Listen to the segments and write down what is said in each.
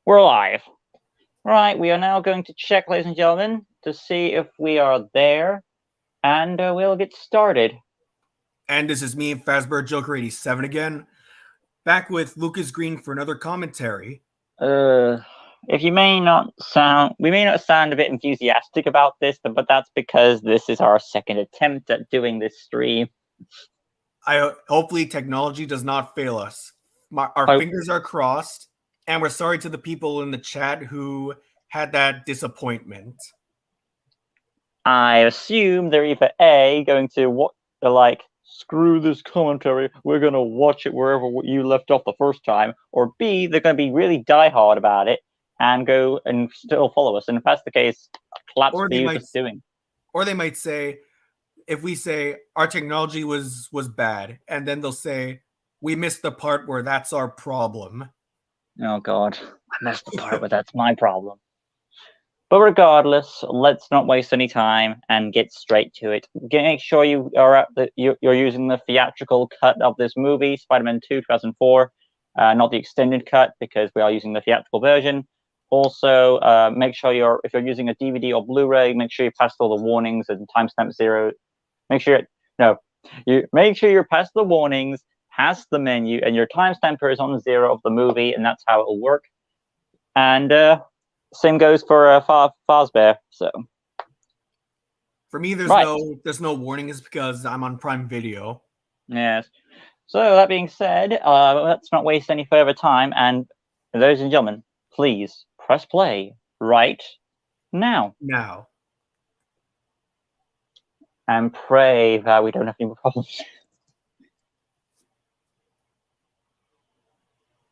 We're live. Right, we are now going to check, ladies and gentlemen, to see if we are there, and we'll get started. And this is me, Fazbear Joker 87 again, back with Lucas Green for another commentary. If you we may not sound a bit enthusiastic about this, but that's because this is our second attempt at doing this stream. Hopefully technology does not fail us. Our fingers are crossed, and we're sorry to the people in the chat who had that disappointment. I assume they're either A, going to screw this commentary, we're going to watch it wherever you left off the first time, or B, they're going to be really diehard about it and go and still follow us. And if that's the case, claps for you for doing. Or they might say, if we say our technology was bad, and then they'll say, we missed the part where that's our problem. Oh, God. I missed the part where that's my problem. But regardless, let's not waste any time and get straight to it. Make sure you are you're using the theatrical cut of this movie, Spider-Man 2, 2004, not the extended cut, because we are using the theatrical version. Also, make sure if you're using a DVD or Blu-ray, make sure you passed all the warnings and timestamp 0. Make sure you're past the warnings, past the menu, and your timestamper is on 0 of the movie, and that's how it will work. And same goes for Fazbear. So for me, there's no warnings because I'm on Prime Video. Yes. So that being said, let's not waste any further time. And ladies and gentlemen, please press play right now. Now. And pray that we don't have any more problems.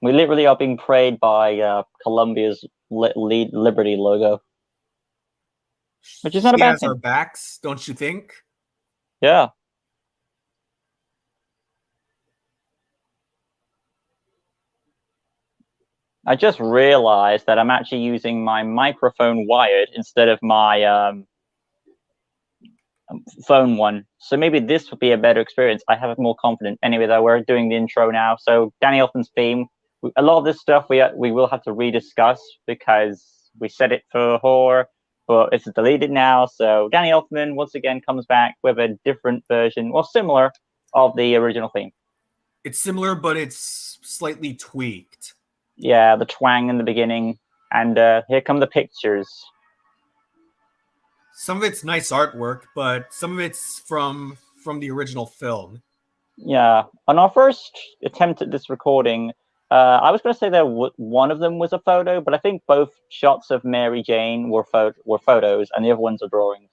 We literally are being prayed by Columbia's Liberty logo, which is not a bad thing. Our backs, don't you think? Yeah. I just realized that I'm actually using my microphone wired instead of my phone one. So maybe this would be a better experience. I have it more confident. Anyway, though, we're doing the intro now. So Danny Elfman's theme. A lot of this stuff we will have to rediscuss because we said it for horror, but it's deleted now. So Danny Elfman once again comes back with a different version, or similar, of the original theme. It's similar, but it's slightly tweaked. Yeah, the twang in the beginning, and here come the pictures. Some of it's nice artwork, but some of it's from the original film. Yeah, on our first attempt at this recording, I was going to say that one of them was a photo, but I think both shots of Mary Jane were photos, and the other ones are drawings.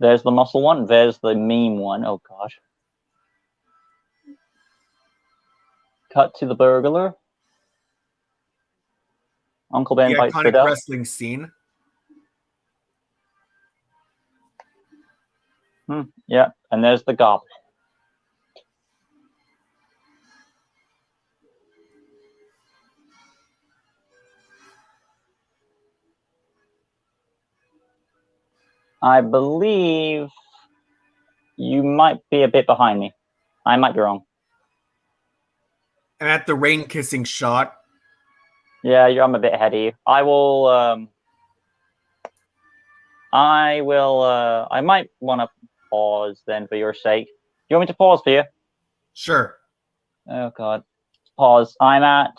There's the muscle one. There's the meme one. Oh, God. Cut to the burglar. Uncle Ben bites the Fidel. Wrestling scene. Yeah, and there's the goblin. I believe you might be a bit behind me. I might be wrong. And at the rain kissing shot. Yeah, I'm a bit ahead of you. I might want to pause then for your sake. You want me to pause for you? Sure. Oh, God. Pause. I'm at...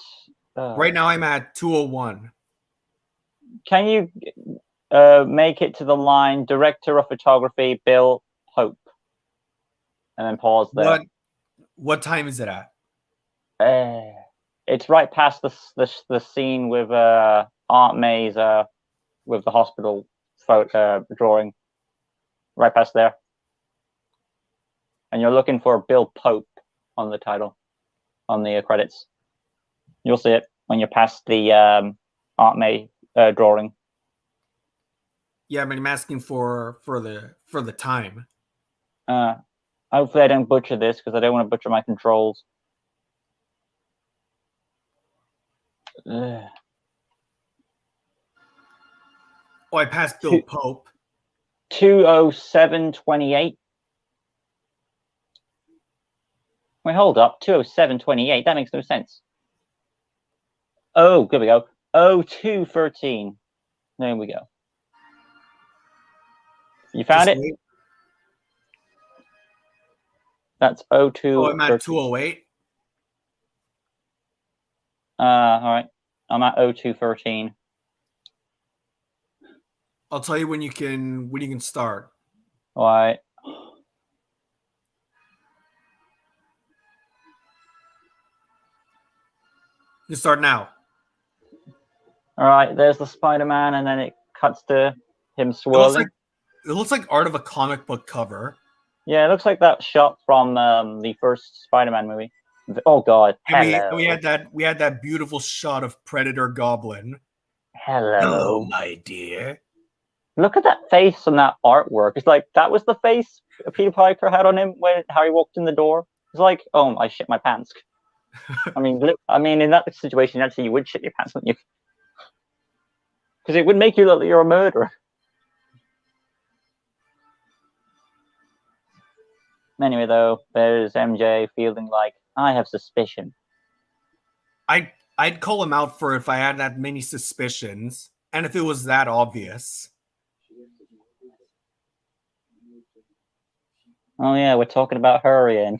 right now I'm at 201. Can you make it to the line Director of Photography, Bill Pope? And then pause there. What time is it at? It's right past the scene with Aunt May's with the hospital photo drawing. Right past there. And you're looking for Bill Pope on the title, on the credits. You'll see it when you're past the Aunt May drawing. Yeah, but I'm asking for the time. Hopefully I don't butcher this because I don't want to butcher my controls. Oh, I passed Bill Pope. 2:07:28. Wait, hold up. 207.28. That makes no sense. Oh, here we go. 0213. There we go. You found Just it? wait. That's 02. Oh, I'm at 208. All right. I'm at 0213. I'll tell you when you can start. All right. You start now. All right. There's the Spider-Man, and then it cuts to him It swirling. looks like art of a comic book cover. Yeah, it looks like that shot from the first Spider-Man movie. Oh God! Hello. We had that beautiful shot of Predator Goblin. Hello. Hello, my dear. Look at that face on that artwork. It's like that was the face Peter Parker had on him when Harry walked in the door. It's like, oh, I shit my pants. I mean, in that situation, actually, you would shit your pants, wouldn't you? Because it would make you look like you're a murderer. Anyway, though, there's MJ feeling like I have suspicion. I'd call him out for if I had that many suspicions, and if it was that obvious. Oh yeah, we're talking about her again.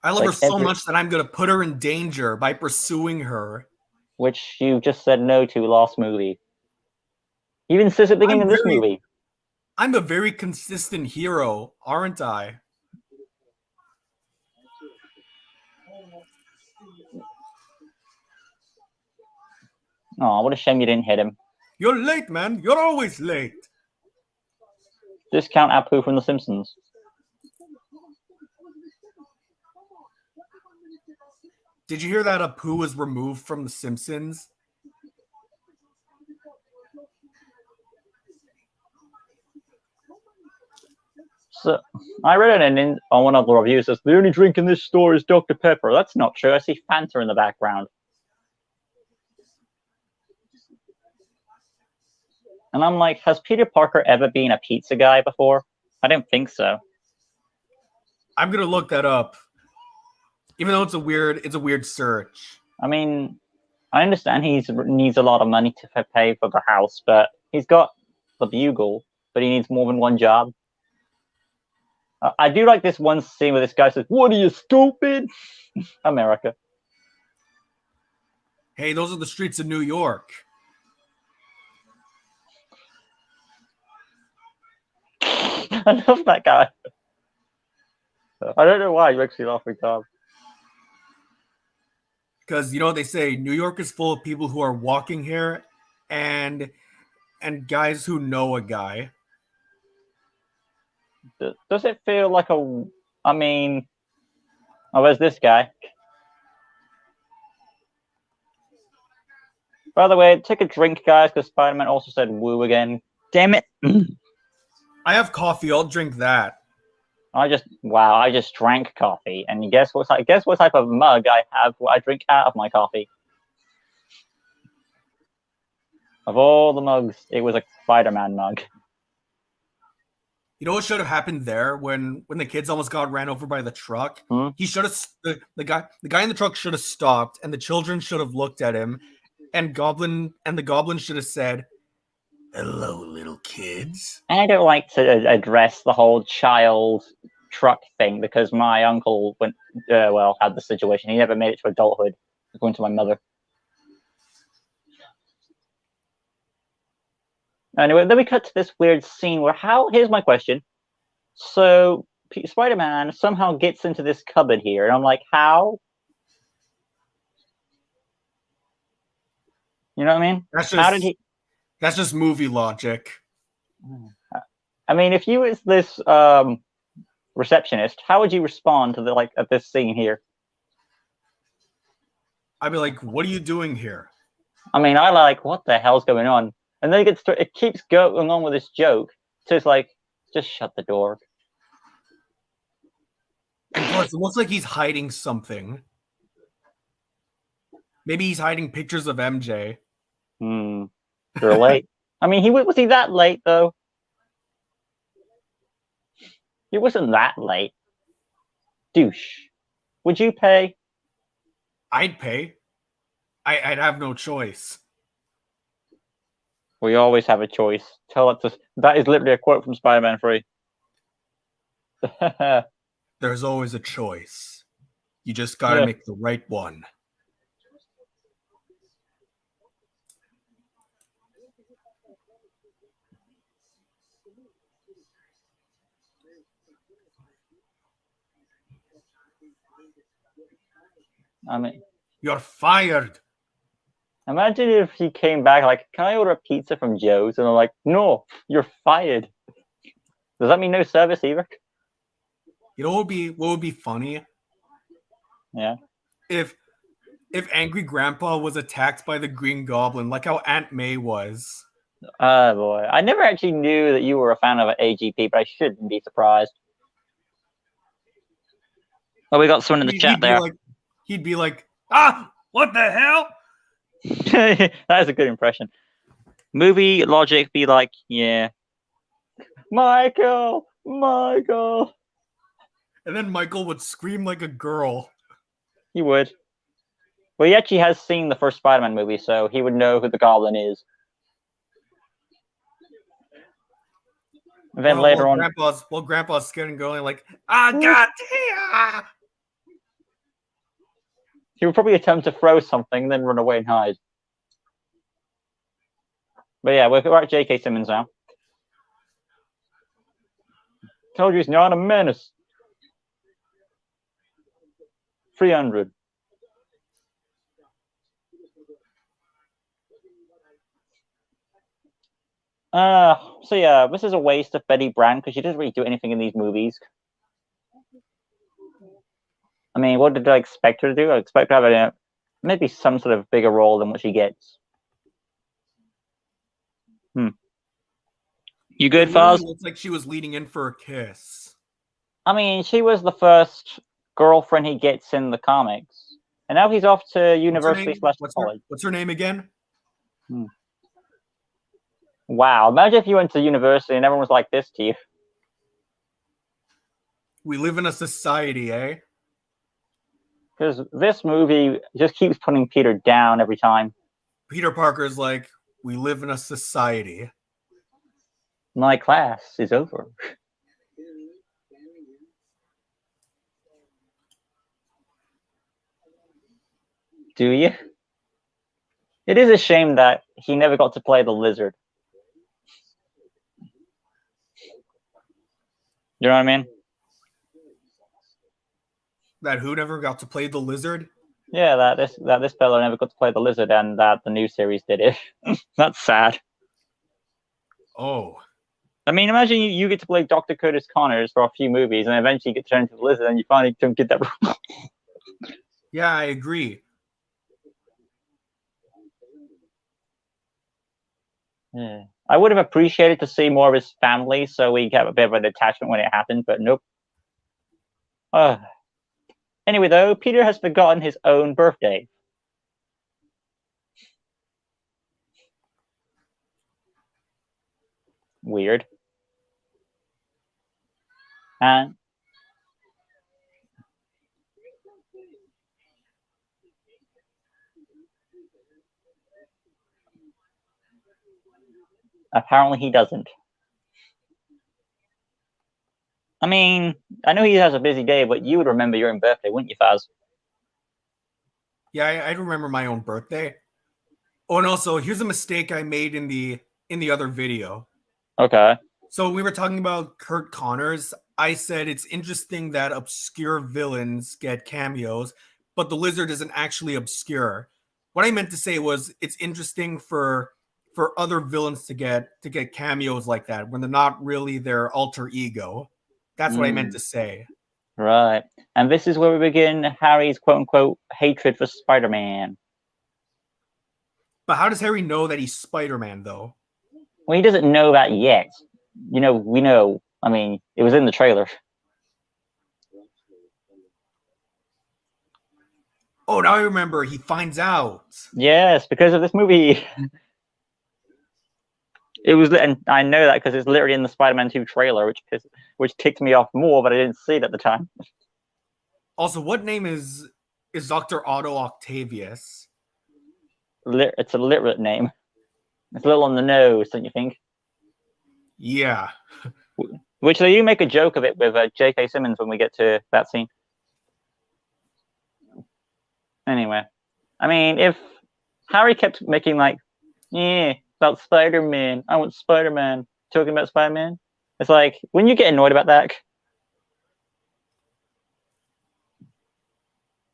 I love her so much that I'm gonna put her in danger by pursuing her. Which you just said no to last movie. You even says at the beginning of this movie. I'm a very consistent hero, aren't I? Oh, what a shame you didn't hit him. You're late, man. You're always late. Discount Apu from The Simpsons. Did you hear that Apu was removed from The Simpsons? So, I read it on one of the reviews. Says the only drink in this store is Dr. Pepper. That's not true. I see Fanta in the background. And I'm like, has Peter Parker ever been a pizza guy before? I don't think so. I'm gonna look that up. Even though it's a weird search. I mean, I understand he needs a lot of money to pay for the house, but he's got the Bugle, but he needs more than one job. I do like this one scene where this guy says, "What are you, stupid?" America. Hey, those are the streets of New York. I love that guy. I don't know why you makes me laugh every time. Because you know what they say, New York is full of people who are walking here and guys who know a guy. Does it feel like a... I mean... Oh, where's this guy? By the way, take a drink, guys, because Spider-Man also said woo again. Damn it! I have coffee. I'll drink that. I just drank coffee, and guess what type of mug I have? I drink out of my coffee. Of all the mugs, it was a Spider-Man mug. You know what should have happened there when the kids almost got ran over by the truck? He should have the guy in the truck should have stopped, and the children should have looked at him, and the goblin should have said, "Hello, little kids." I don't like to address the whole child truck thing because my uncle had the situation. He never made it to adulthood, according to my mother. Anyway, then we cut to this weird scene where here's my question. So Spider-Man somehow gets into this cupboard here, and I'm like, how? You know what I mean? How did he? That's just movie logic. I mean, if you was this receptionist, how would you respond to at this scene here? I'd be like, "What are you doing here?" I mean, I like, what the hell's going on? And then it keeps going on with this joke. So it's like, just shut the door. And plus, it looks like he's hiding something. Maybe he's hiding pictures of MJ. You're late. I mean, was he that late though? He wasn't that late. douche. Would you pay? I'd pay. I'd have no choice. We always have a choice. Tell it to. That is literally a quote from Spider-Man 3. There's always a choice. You just gotta make the right one. I mean, you're fired. Imagine if he came back like, "Can I order a pizza from Joe's?" And they're like, "No, you're fired." Does that mean no service either? You know what would be funny? Yeah. If Angry Grandpa was attacked by the Green Goblin, like how Aunt May was. Oh boy, I never actually knew that you were a fan of AGP, but I shouldn't be surprised. Well, we got someone in the chat there. He'd be like, "Ah, what the hell?" That is a good impression. Movie logic be like, yeah, Michael. And then Michael would scream like a girl. He would. Well, he actually has seen the first Spider-Man movie, so he would know who the Goblin is. And then later on, Grandpa's scared and going like, "Ah, God damn!" He would probably attempt to throw something, then run away and hide. But yeah, we're at J.K. Simmons now. Told you he's not a menace. 300. So yeah, this is a waste of Betty Brant because she doesn't really do anything in these movies. I mean, what did I expect her to do? I expect her to have maybe some sort of bigger role than what she gets. You good, Faz? It looks like she was leading in for a kiss. I mean, she was the first girlfriend he gets in the comics. And now he's off to university / college. What's her name again? Wow, imagine if you went to university and everyone was like this to you. We live in a society, eh? Because this movie just keeps putting Peter down every time. Peter Parker's like, we live in a society. My class is over. Do you? It is a shame that he never got to play the Lizard. You know what I mean? That who never got to play the Lizard? Yeah, that this fellow never got to play the Lizard, and that the new series did it. That's sad. Oh. I mean, imagine you get to play Dr. Curtis Connors for a few movies, and eventually you get turned into the Lizard, and you finally don't get that role. Yeah, I agree. Yeah. I would have appreciated to see more of his family, so we have a bit of an attachment when it happened, but nope. Anyway, though, Peter has forgotten his own birthday. Weird. And apparently he doesn't. I mean, I know he has a busy day, but you would remember your own birthday, wouldn't you, Faz? Yeah, I remember my own birthday. Oh, and also, here's a mistake I made in the other video. Okay. So we were talking about Curt Connors. I said it's interesting that obscure villains get cameos, but the Lizard isn't actually obscure. What I meant to say was it's interesting for other villains to get cameos like that when they're not really their alter ego. That's what I meant to say. Right. And this is where we begin Harry's quote-unquote hatred for Spider-Man. But how does Harry know that he's Spider-Man, though? Well, he doesn't know that yet. You know, we know. I mean, it was in the trailer. Oh, now I remember. He finds out. Yes, because of this movie. It was, and I know that because it's literally in the Spider-Man 2 trailer, which ticked me off more, but I didn't see it at the time. Also, what name is Dr. Otto Octavius? It's a literate name. It's a little on the nose, don't you think? Yeah. Which they do make a joke of it with J.K. Simmons when we get to that scene. Anyway, I mean, if Harry kept making like, yeah, about Spider-Man, I want Spider-Man, talking about Spider-Man, it's like, when you get annoyed about that,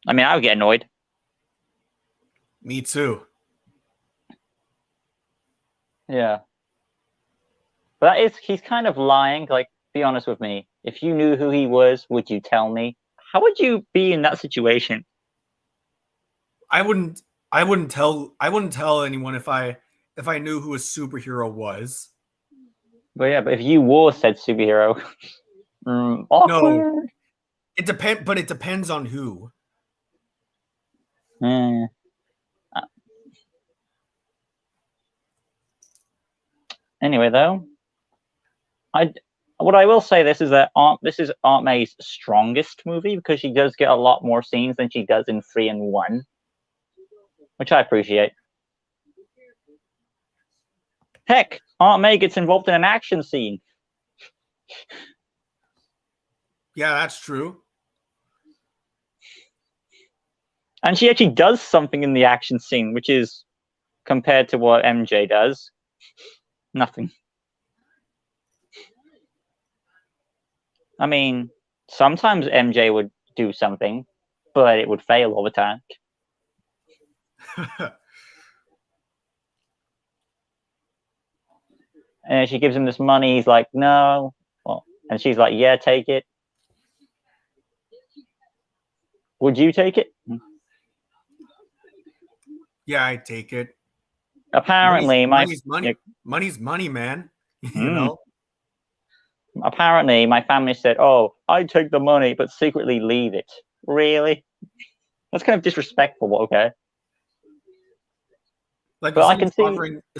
I mean, I would get annoyed. Me too. Yeah. But he's kind of lying. Like, be honest with me. If you knew who he was, would you tell me? How would you be in that situation? I wouldn't tell anyone if I knew who a superhero was. But yeah, but if you were said superhero, awkward. No. It depends on who. Anyway, though, what I will say this is that this is Aunt May's strongest movie because she does get a lot more scenes than she does in 3 and 1, which I appreciate. Heck, Aunt May gets involved in an action scene. Yeah, that's true. And she actually does something in the action scene, which is compared to what MJ does, nothing. I mean, sometimes MJ would do something, but it would fail all the time. And she gives him this money. He's like, no. Well, and she's like, yeah, take it. Would you take it? Yeah, I'd take it. Apparently, money's money, man. You know? Apparently, my family said, oh, I'd take the money, but secretly leave it. Really? That's kind of disrespectful, okay? Like, but if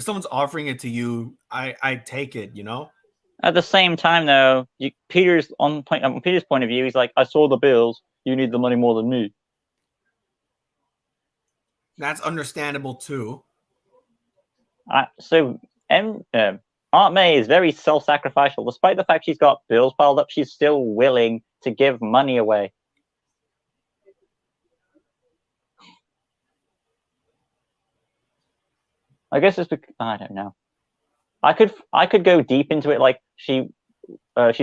someone's offering it to you, I'd take it, you know? At the same time, though, Peter's on Peter's point of view, he's like, I saw the bills. You need the money more than me. That's understandable, too. So, Aunt May is very self-sacrificial. Despite the fact she's got bills piled up, she's still willing to give money away. I guess it's because, I don't know. I could go deep into it, like she's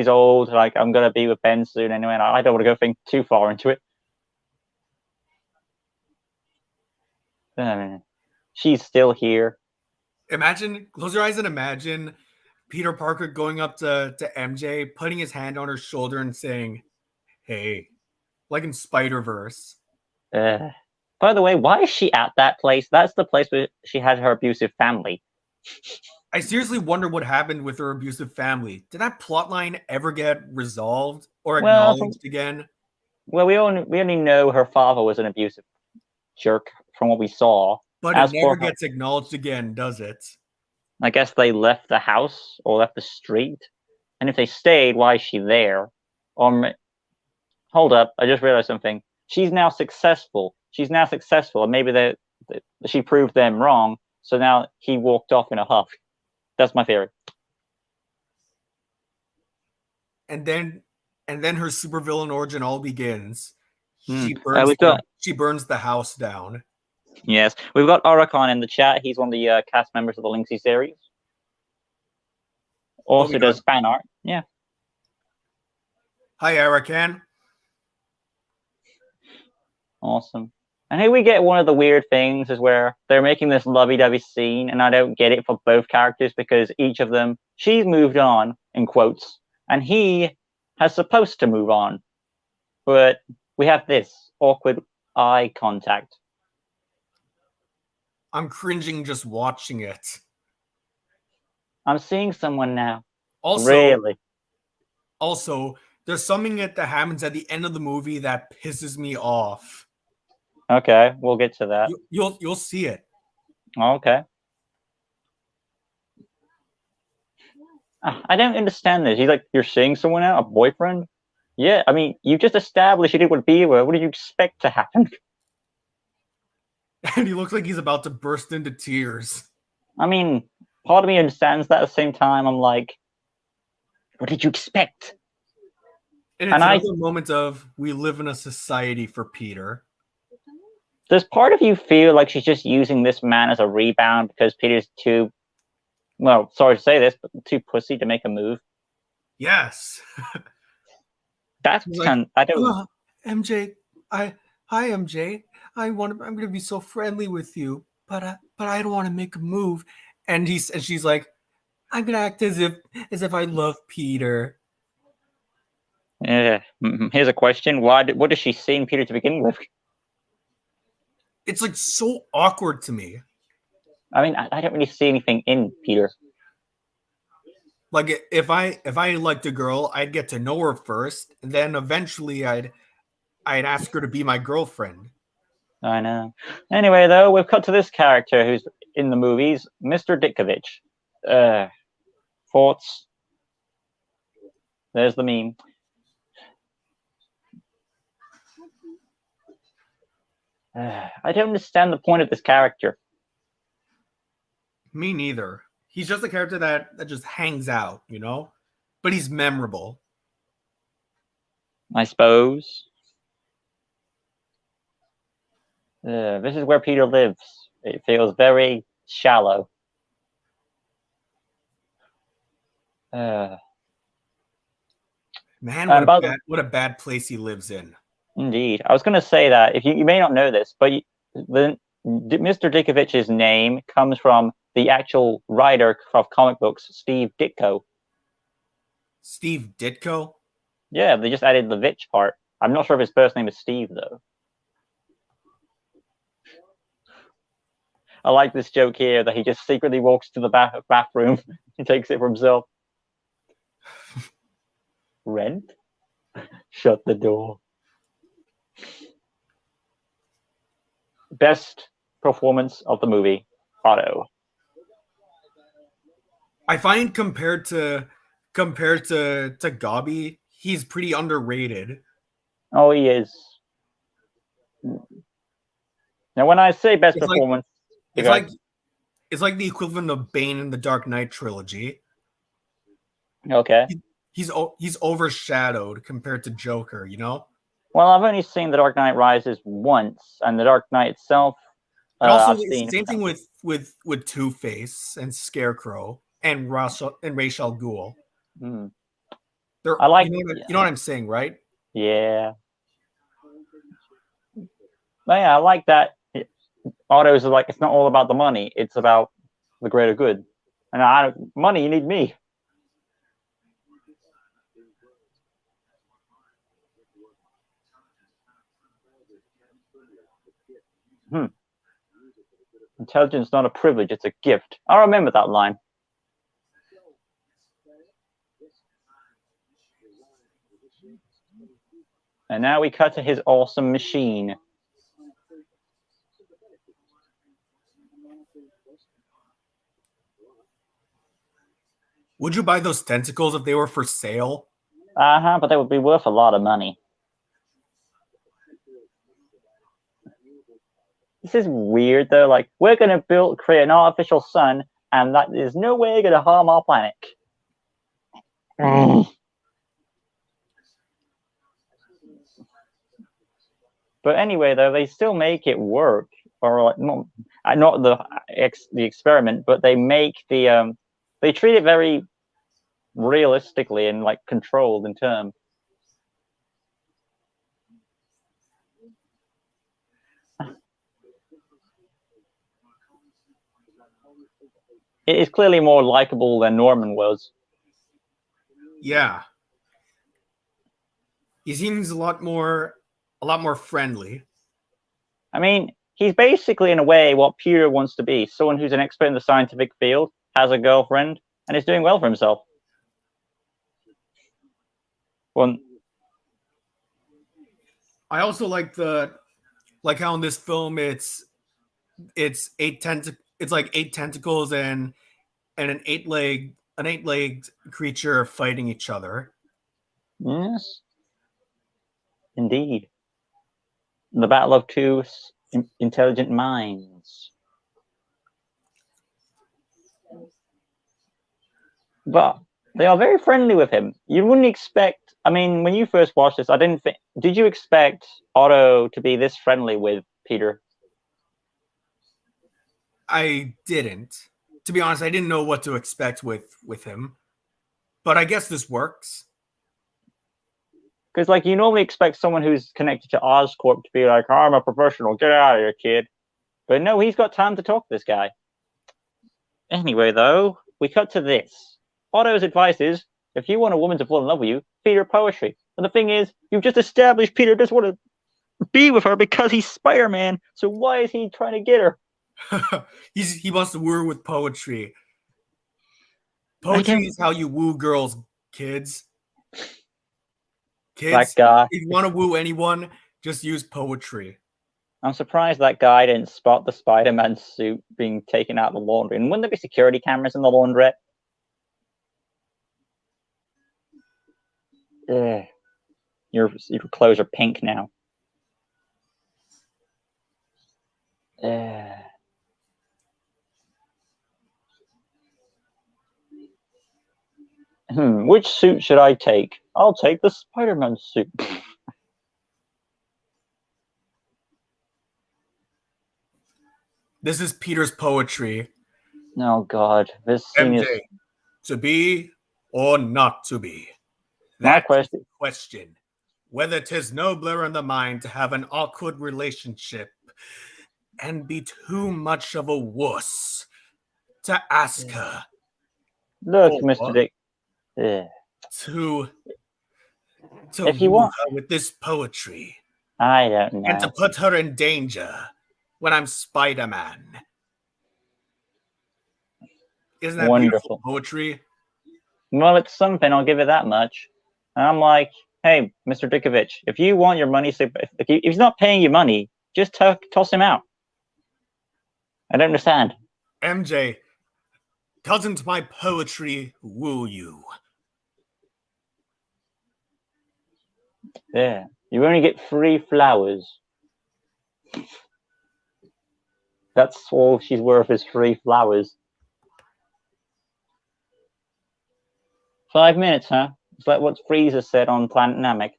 old, like I'm gonna be with Ben soon anyway, and I don't want to go think too far into it. She's still here. Close your eyes and imagine Peter Parker going up to MJ, putting his hand on her shoulder and saying, hey, like in Spider-Verse. By the way, why is she at that place? That's the place where she had her abusive family. I seriously wonder what happened with her abusive family. Did that plotline ever get resolved or acknowledged again? Well, we only know her father was an abusive jerk from what we saw. But it never gets acknowledged again, does it? I guess they left the house or left the street. And if they stayed, why is she there? Hold up, I just realized something. She's now successful. And maybe she proved them wrong. So now he walked off in a huff. That's my theory. And then her supervillain origin all begins. She burns the house down. Yes, we've got Oricon in the chat. He's one of the cast members of the Linksy series. Also does fan art. Yeah. Hi, Arakan. Awesome. And here we get one of the weird things is where they're making this lovey-dovey scene, and I don't get it for both characters because each of them, she's moved on, in quotes, and he has supposed to move on. But we have this awkward eye contact. I'm cringing just watching it. I'm seeing someone now. Also, really? Also, there's something that happens at the end of the movie that pisses me off. Okay, we'll get to that. You'll see it. Okay. I don't understand this. He's like, you're seeing someone now, a boyfriend? Yeah, I mean, you just established you did with Beaver. What did you expect to happen? And he looks like he's about to burst into tears. I mean, part of me understands that at the same time. I'm like, what did you expect? And it's another moment of we live in a society for Peter. Does part of you feel like she's just using this man as a rebound because Peter's too, well, sorry to say this, but too pussy to make a move? Yes. That's like, I don't. MJ, hi MJ. I'm gonna be so friendly with you, but I don't want to make a move. And she's like, I'm gonna act as if I love Peter. Yeah. Here's a question: what does she see in Peter to begin with? It's like so awkward to me. I mean, I don't really see anything in Peter. Like if I liked a girl, I'd get to know her first, and then eventually I'd ask her to be my girlfriend. I know. Anyway, though, we've cut to this character who's in the movies, Mr. Ditkovich. Thoughts? There's the meme. I don't understand the point of this character. Me neither. He's just a character that just hangs out, you know? But he's memorable. I suppose. This is where Peter lives. It feels very shallow. Man, what a bad place he lives in. Indeed. I was going to say that, if you may not know this, but Mr. Ditkovich's name comes from the actual writer of comic books, Steve Ditko. Steve Ditko? Yeah, they just added the Vitch part. I'm not sure if his first name is Steve, though. I like this joke here that he just secretly walks to the bathroom and takes it for himself. Rent? Shut the door. Best performance of the movie, Otto. I find compared to Gobby, he's pretty underrated. Oh, he is. Now, when I say best performance, it's like the equivalent of Bane in the Dark Knight trilogy. Okay. He's overshadowed compared to Joker, you know? Well, I've only seen The Dark Knight Rises once, and The Dark Knight itself. Also, it's the same thing with Two-Face and Scarecrow and Ra's al Ghul. Mm. I like, you know what I'm saying, right? Yeah. But yeah, I like that. Otto's like, it's not all about the money; it's about the greater good. And money, you need me. Intelligence is not a privilege; it's a gift. I remember that line. And now we cut to his awesome machine. Would you buy those tentacles if they were for sale? But they would be worth a lot of money. This is weird, though. Like, we're going to create an artificial sun, and that is no way going to harm our planet. But anyway, though, they still make it work, or like, not the experiment, but they make the they treat it very realistically and like controlled in terms. It is clearly more likable than Norman was. Yeah, he seems a lot more friendly. I mean, he's basically, in a way, what Peter wants to be: someone who's an expert in the scientific field, has a girlfriend, and is doing well for himself. Well, I also like how in this film it's eight tentacles and an eight-legged creature fighting each other. Yes. Indeed. The battle of two intelligent minds. But they are very friendly with him. You wouldn't expect. I mean, when you first watched this, I didn't think. Did you expect Otto to be this friendly with Peter? I didn't. To be honest, I didn't know what to expect with him. But I guess this works. Because, like, you normally expect someone who's connected to Oscorp to be like, I'm a professional, get out of here, kid. But no, he's got time to talk to this guy. Anyway, though, we cut to this. Otto's advice is, if you want a woman to fall in love with you, feed her poetry. And the thing is, you've just established Peter doesn't want to be with her because he's Spider-Man, so why is he trying to get her? He wants to woo her with poetry. Poetry is how you woo girls, kids. Kids, that guy. if you want to woo anyone, just use poetry. I'm surprised that guy didn't spot the Spider-Man suit being taken out of the laundry. And wouldn't there be security cameras in the laundrette? Ugh. Your clothes are pink now. Which suit should I take? I'll take the Spider-Man suit. This is Peter's poetry. Oh God, this scene MJ, is to be or not to be. my That's the question. Whether 'tis nobler in the mind to have an awkward relationship and be too much of a wuss to ask her. Look, or Mr. Dick. To if you woo want her with this poetry. I don't know. And to put her in danger when I'm Spider-Man. Isn't that wonderful beautiful poetry? Well, it's something, I'll give it that much. And I'm like, hey, Mr. Dickovich, if you want your money, if he's not paying you money, just toss him out. I don't understand. MJ, doesn't my poetry woo you? There. You only get 3 flowers. That's all she's worth is 3 flowers. 5 minutes, huh? It's like what Frieza said on Planet Namek.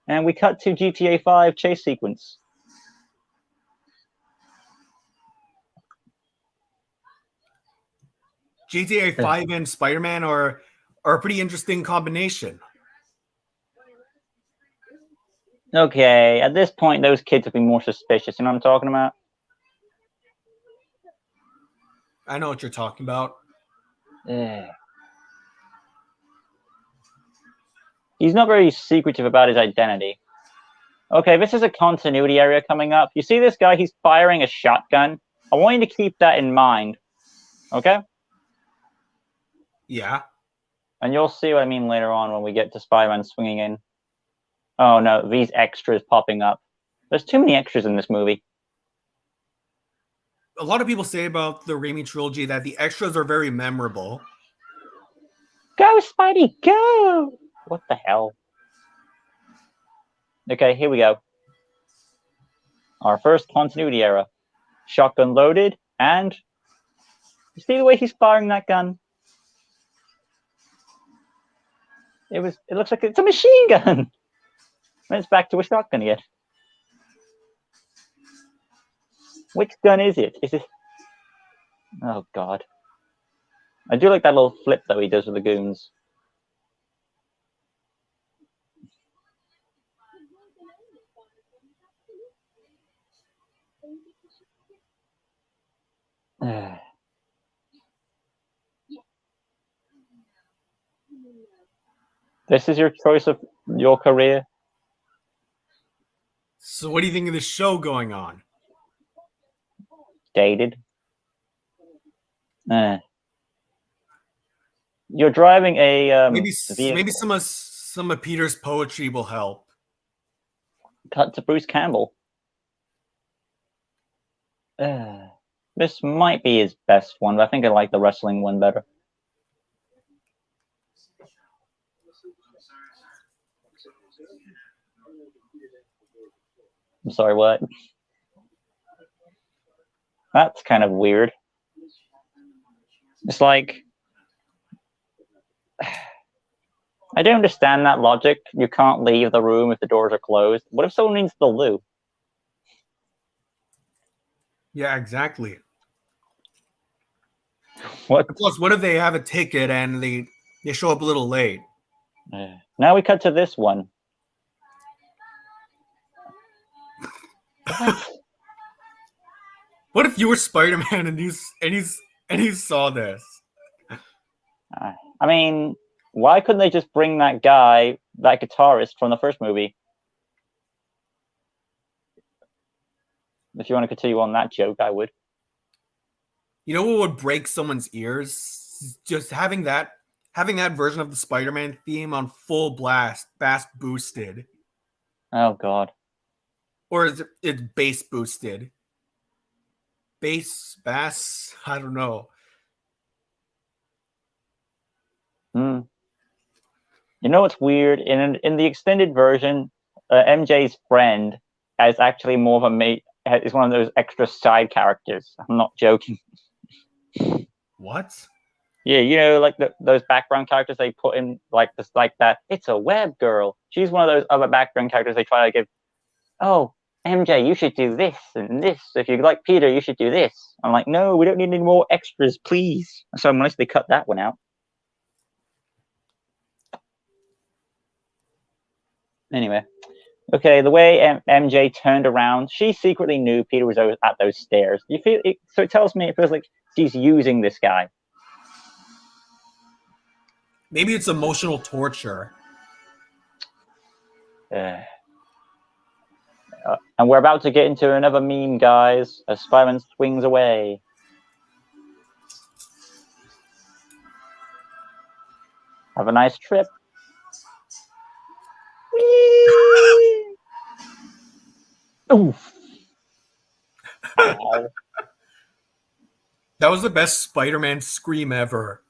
And we cut to GTA 5 chase sequence. GTA 5 and Spider-Man are a pretty interesting combination. Okay, at this point, those kids have been more suspicious. You know what I'm talking about? I know what you're talking about. He's not very secretive about his identity. Okay, this is a continuity area coming up. You see this guy? He's firing a shotgun. I want you to keep that in mind. Okay? Yeah. And you'll see what I mean later on when we get to Spider-Man swinging in. Oh no, these extras popping up. There's too many extras in this movie. A lot of people say about the Raimi trilogy that the extras are very memorable. Go, Spidey, go! What the hell? Okay, here we go. Our first continuity era. Shotgun loaded, and you see the way he's firing that gun? It looks like it's a machine gun. And it's back to a shotgun again. Which gun is it? Is it? Oh God. I do like that little flip though he does with the goons. This is your choice of your career? So what do you think of the show going on? Dated. You're driving a maybe some of Peter's poetry will help. Cut to Bruce Campbell. This might be his best one, but I think I like the wrestling one better. I'm sorry, what? That's kind of weird. It's like, I don't understand that logic. You can't leave the room if the doors are closed. What if someone needs the loo? Yeah, exactly. What? Plus, what if they have a ticket and they show up a little late? Now we cut to this one. What? What if you were Spider-Man and you saw this? I mean, why couldn't they just bring that guy, that guitarist from the first movie? If you want to continue on that joke, I would. You know what would break someone's ears? Just having that version of the Spider-Man theme on full blast, bass boosted. Oh God. Or is it bass boosted? Bass, I don't know. You know what's weird? In the extended version, MJ's friend is actually more of a mate. Is one of those extra side characters. I'm not joking. What? Yeah, you know, like those background characters they put in, like this, like that. It's a web girl. She's one of those other background characters they try to give. Oh, MJ, you should do this and this. If you like Peter, you should do this. I'm like, no, we don't need any more extras, please. So unless they cut that one out. Anyway, okay, the way MJ turned around, she secretly knew Peter was at those stairs. You feel it, so it tells me it feels like she's using this guy. Maybe it's emotional torture. And we're about to get into another meme, guys, as Spider-Man swings away. Have a nice trip. Oof. Ow. That was the best Spider-Man scream ever.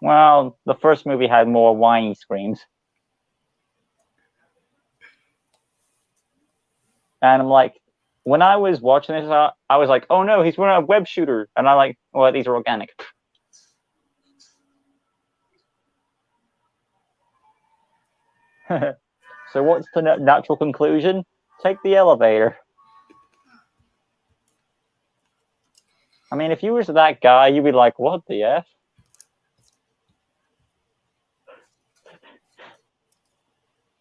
Well, the first movie had more whiny screams. And I'm like, when I was watching this, I was like, oh no, he's running a web shooter. And I'm like, well, these are organic. So what's the natural conclusion? Take the elevator. I mean, if you were that guy, you'd be like, what the F?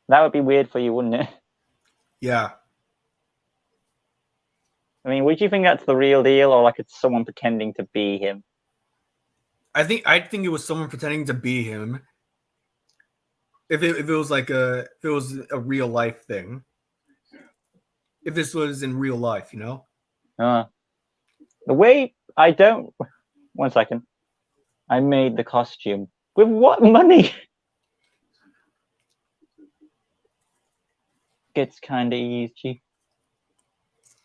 That would be weird for you, wouldn't it? Yeah. I mean, would you think that's the real deal, or like it's someone pretending to be him? I think it was someone pretending to be him. If it was like if it was a real life thing. If this was in real life, you know? The way I don't... One second. I made the costume. With what money? Gets kind of easy.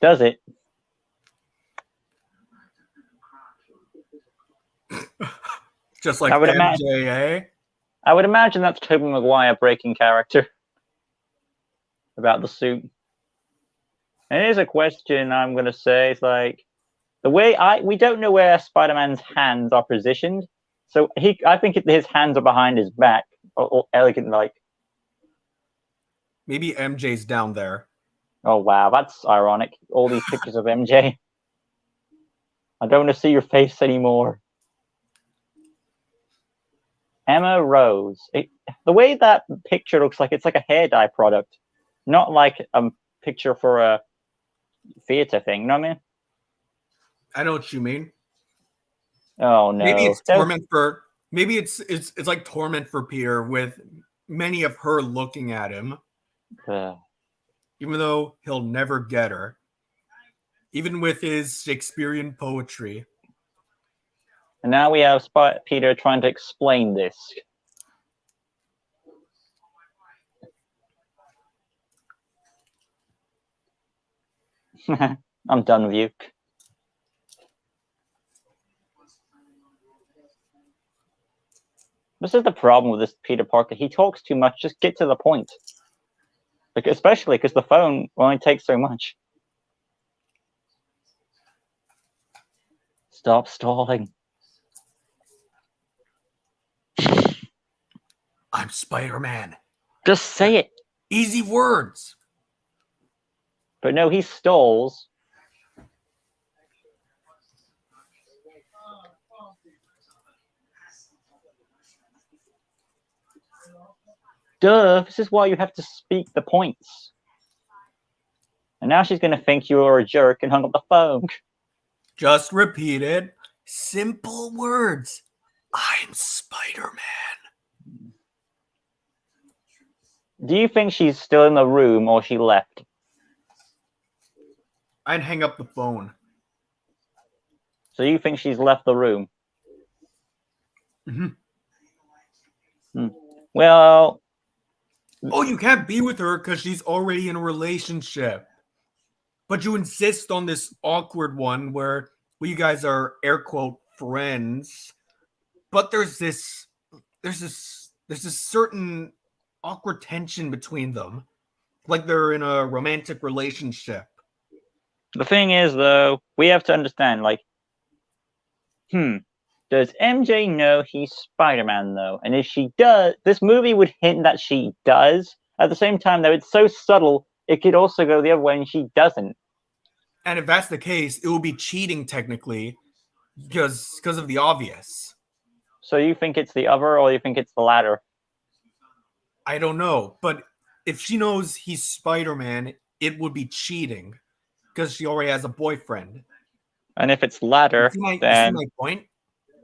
Does it? Just like MJ, I would imagine that's Tobey Maguire breaking character about the suit. And here's a question I'm going to say. It's like, the way we don't know where Spider-Man's hands are positioned. So I think his hands are behind his back, or elegant like. Maybe MJ's down there. Oh wow, that's ironic. All these pictures of MJ. I don't want to see your face anymore. Emma Rose. The way that picture looks like it's like a hair dye product, not like a picture for a theater thing. You know what I mean? I know what you mean. Oh no. Maybe it's torment for. Maybe it's like torment for Peter with many of her looking at him, even though he'll never get her. Even with his Shakespearean poetry. And now we have Peter trying to explain this. I'm done with you. This is the problem with this Peter Parker. He talks too much. Just get to the point. Like, especially because the phone only takes so much. Stop stalling. I'm Spider-Man. Just say it. Easy words. But no, he stalls. Duh, this is why you have to speak the points. And now she's going to think you are a jerk and hung up the phone. Just repeat it. Simple words. I'm Spider-Man. Do you think she's still in the room or she left? I'd hang up the phone. So you think she's left the room? Well... Oh, you can't be with her because she's already in a relationship. But you insist on this awkward one where you guys are air quote friends. But there's this certain awkward tension between them. Like they're in a romantic relationship. The thing is, though, we have to understand, like, does MJ know he's Spider-Man, though? And if she does, this movie would hint that she does. At the same time, though, it's so subtle, it could also go the other way and she doesn't. And if that's the case, it would be cheating, technically, because of the obvious. So you think it's the other, or you think it's the latter? I don't know, but if she knows he's Spider-Man, it would be cheating, because she already has a boyfriend. And if it's latter, then... You see my point?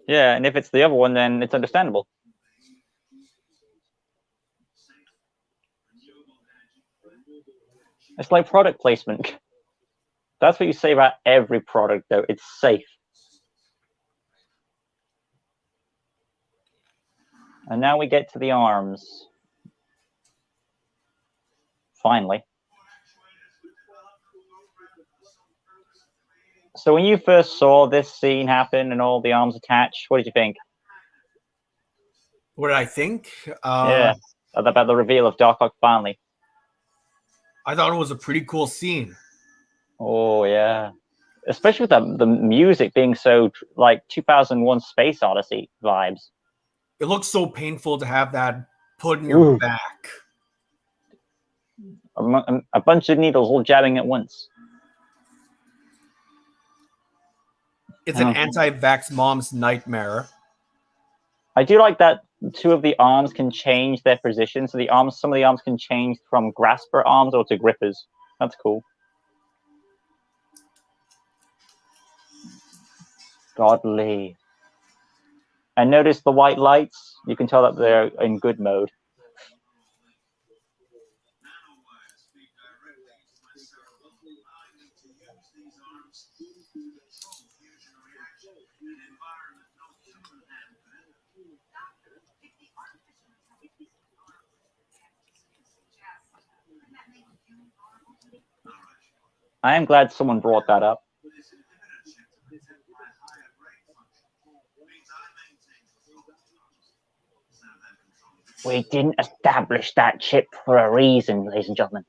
Yeah, and if it's the other one, then it's understandable. It's like product placement. That's what you say about every product, though. It's safe. And now we get to the arms. Finally. So when you first saw this scene happen and all the arms attached, what did you think? What did I think? Yeah, about the reveal of Doc Ock finally. I thought it was a pretty cool scene. Oh, yeah. Especially with the music being so, like, 2001 Space Odyssey vibes. It looks so painful to have that put in your back. A bunch of needles all jabbing at once. It's an anti-vax mom's nightmare. I do like that two of the arms can change their position. So some of the arms can change from grasper arms or to grippers. That's cool. Godly. And notice the white lights. You can tell that they're in good mode. I am glad someone brought that up. We didn't establish that chip for a reason, ladies and gentlemen.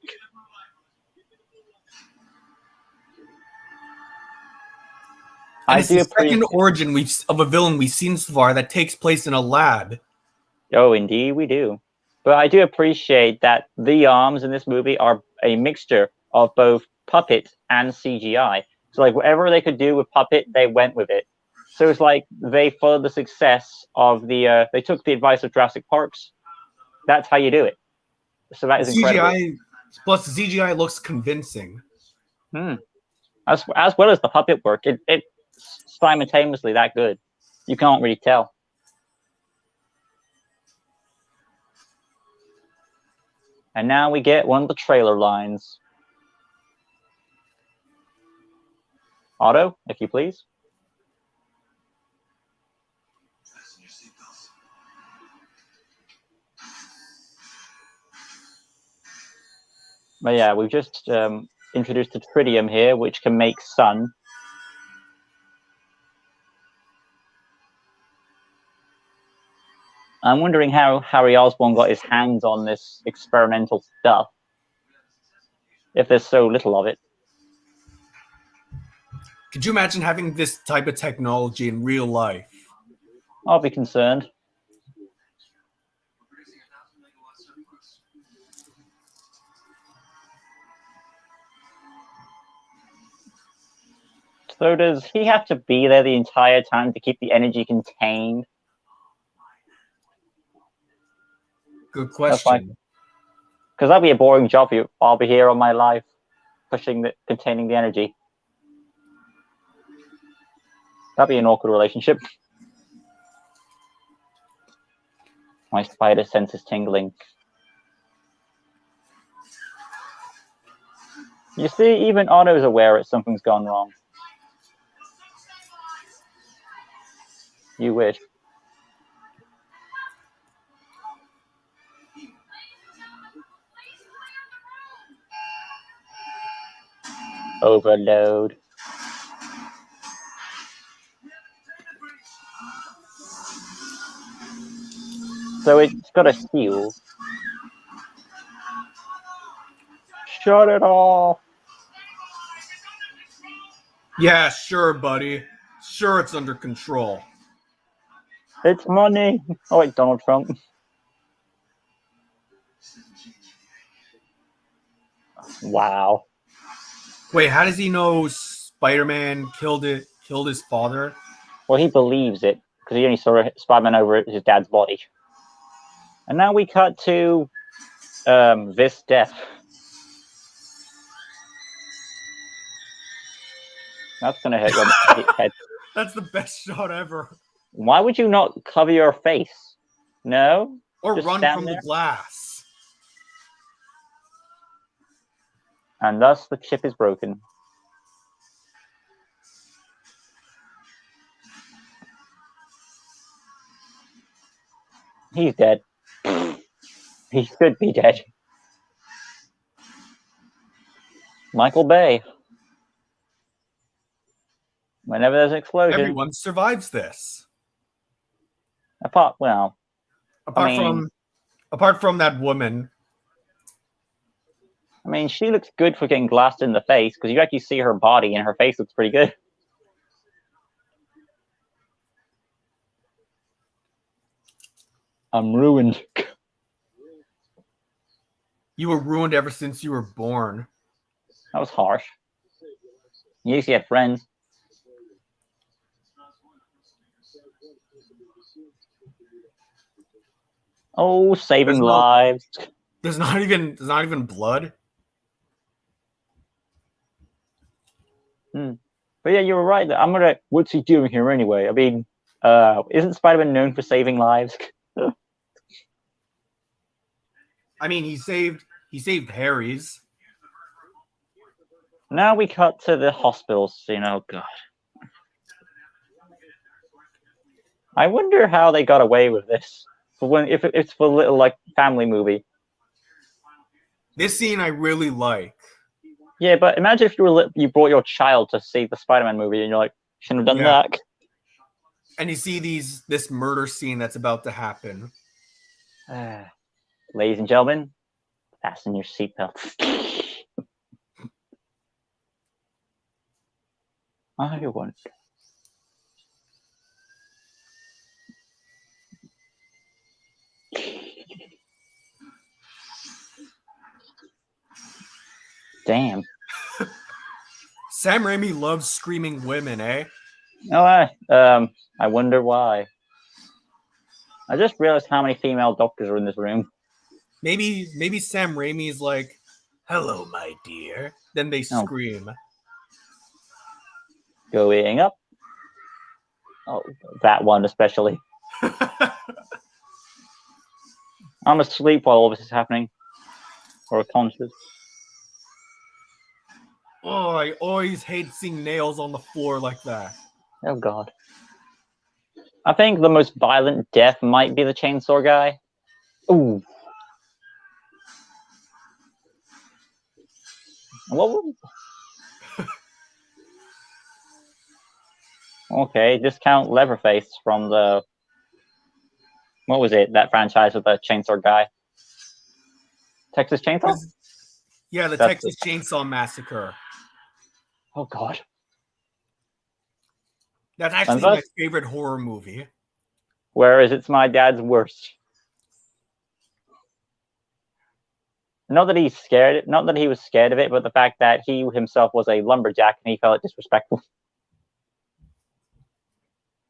It's the second origin of a villain we've seen so far that takes place in a lab. Oh, indeed we do. But I do appreciate that the arms in this movie are a mixture of both puppet and CGI. So, like, whatever they could do with puppet, they went with it. So it's like they followed the success of the... they took the advice of Jurassic Parks. That's how you do it. So that is incredible. Plus, the CGI looks convincing. As well as the puppet work. It's simultaneously that good. You can't really tell. And now we get one of the trailer lines. Otto, if you please. But yeah, we've just introduced the tritium here, which can make sun. I'm wondering how Harry Osborn got his hands on this experimental stuff, if there's so little of it. Could you imagine having this type of technology in real life? I'll be concerned. So does he have to be there the entire time to keep the energy contained? Good question. Because that'd be a boring job for you. I'll be here all my life, containing the energy. That'd be an awkward relationship. My spider sense is tingling. You see, even Otto's aware that something's gone wrong. You wish. Overload. So it's got a seal. Shut it off. Yeah, sure, buddy. Sure, it's under control. It's money. Oh, wait, Donald Trump. Wow. Wait, how does he know Spider-Man killed his father? Well, he believes it because he only saw Spider-Man over his dad's body. And now we cut to this death. That's gonna hit your head. That's the best shot ever. Why would you not cover your face? No? Or Just run stand from there. the glass. And thus the chip is broken. He's dead. He should be dead. Michael Bay. Whenever there's an explosion. Everyone survives this. Apart from that woman. I mean, she looks good for getting glassed in the face because you actually see her body and her face looks pretty good. I'm ruined. You were ruined ever since you were born. That was harsh. You used to have friends. Oh, saving lives. There's not even blood. But yeah, you were right. What's he doing here anyway? I mean, isn't Spider-Man known for saving lives? I mean, he saved Harry's. Now we cut to the hospital scene. Oh god. I wonder how they got away with this. If it's for a little like family movie. This scene I really like. Yeah, but imagine if you brought your child to see the Spider-Man movie and you're like, shouldn't have done that. And you see this murder scene that's about to happen. Ladies and gentlemen, fasten your seatbelts. I wonder. Damn. Sam Raimi loves screaming women, eh? Oh, I wonder why. I just realized how many female doctors are in this room. Maybe Sam Raimi's like, "Hello, my dear." Then they scream. Going up. Oh, that one especially. I'm asleep while all this is happening. Or conscious. Oh, I always hate seeing nails on the floor like that. Oh god. I think the most violent death might be the chainsaw guy. Ooh. Okay, discount Leatherface from the What was it? That franchise with the chainsaw guy? Texas Chainsaw? Yeah, the That's Texas Chainsaw Massacre. Oh god. That's actually my favorite horror movie. Whereas it's my dad's worst. Not that he's scared, not that he was scared of it, but the fact that he himself was a lumberjack and he felt it disrespectful.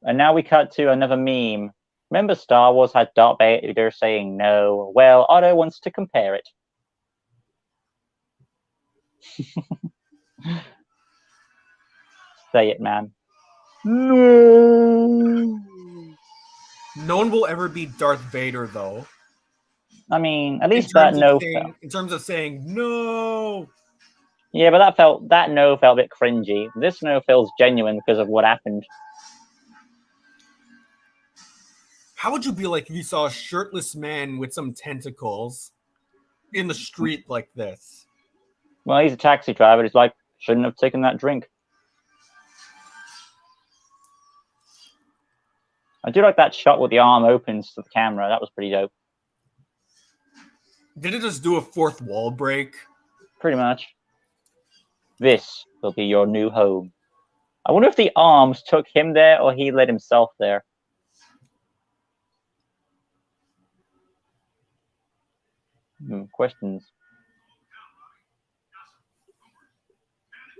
And now we cut to another meme. Remember Star Wars had Darth Vader saying no? Well, Otto wants to compare it. Say it, man. No. No one will ever be Darth Vader, though. I mean, at least that no felt. In terms of saying no. Yeah, but that no felt a bit cringy. This no feels genuine because of what happened. How would you be like if you saw a shirtless man with some tentacles in the street like this? Well, he's a taxi driver. He's like, shouldn't have taken that drink. I do like that shot where the arm opens to the camera. That was pretty dope. Did it just do a fourth wall break? Pretty much. This will be your new home. I wonder if the arms took him there or he led himself there. Questions.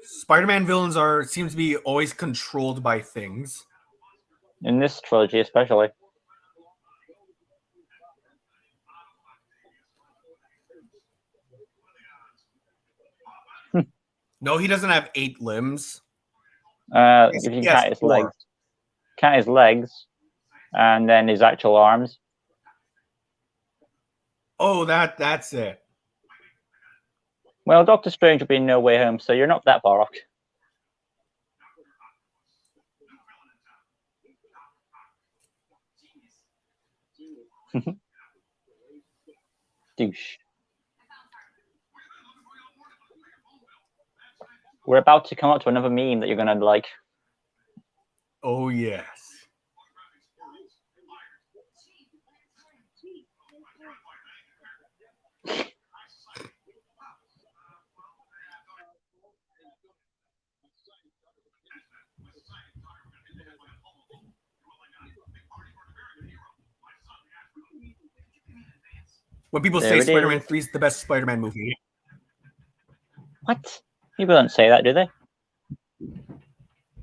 Spider-Man villains seems to be always controlled by things. In this trilogy, especially. No, he doesn't have 8 limbs. If you can count his legs. Count his legs. And then his actual arms. Oh, that's it. Well, Doctor Strange will be in No Way Home, so you're not that far off. Douche. We're about to come up to another meme that you're going to like. Oh, yes. When people say Spider-Man 3 is the best Spider-Man movie. What? People don't say that, do they?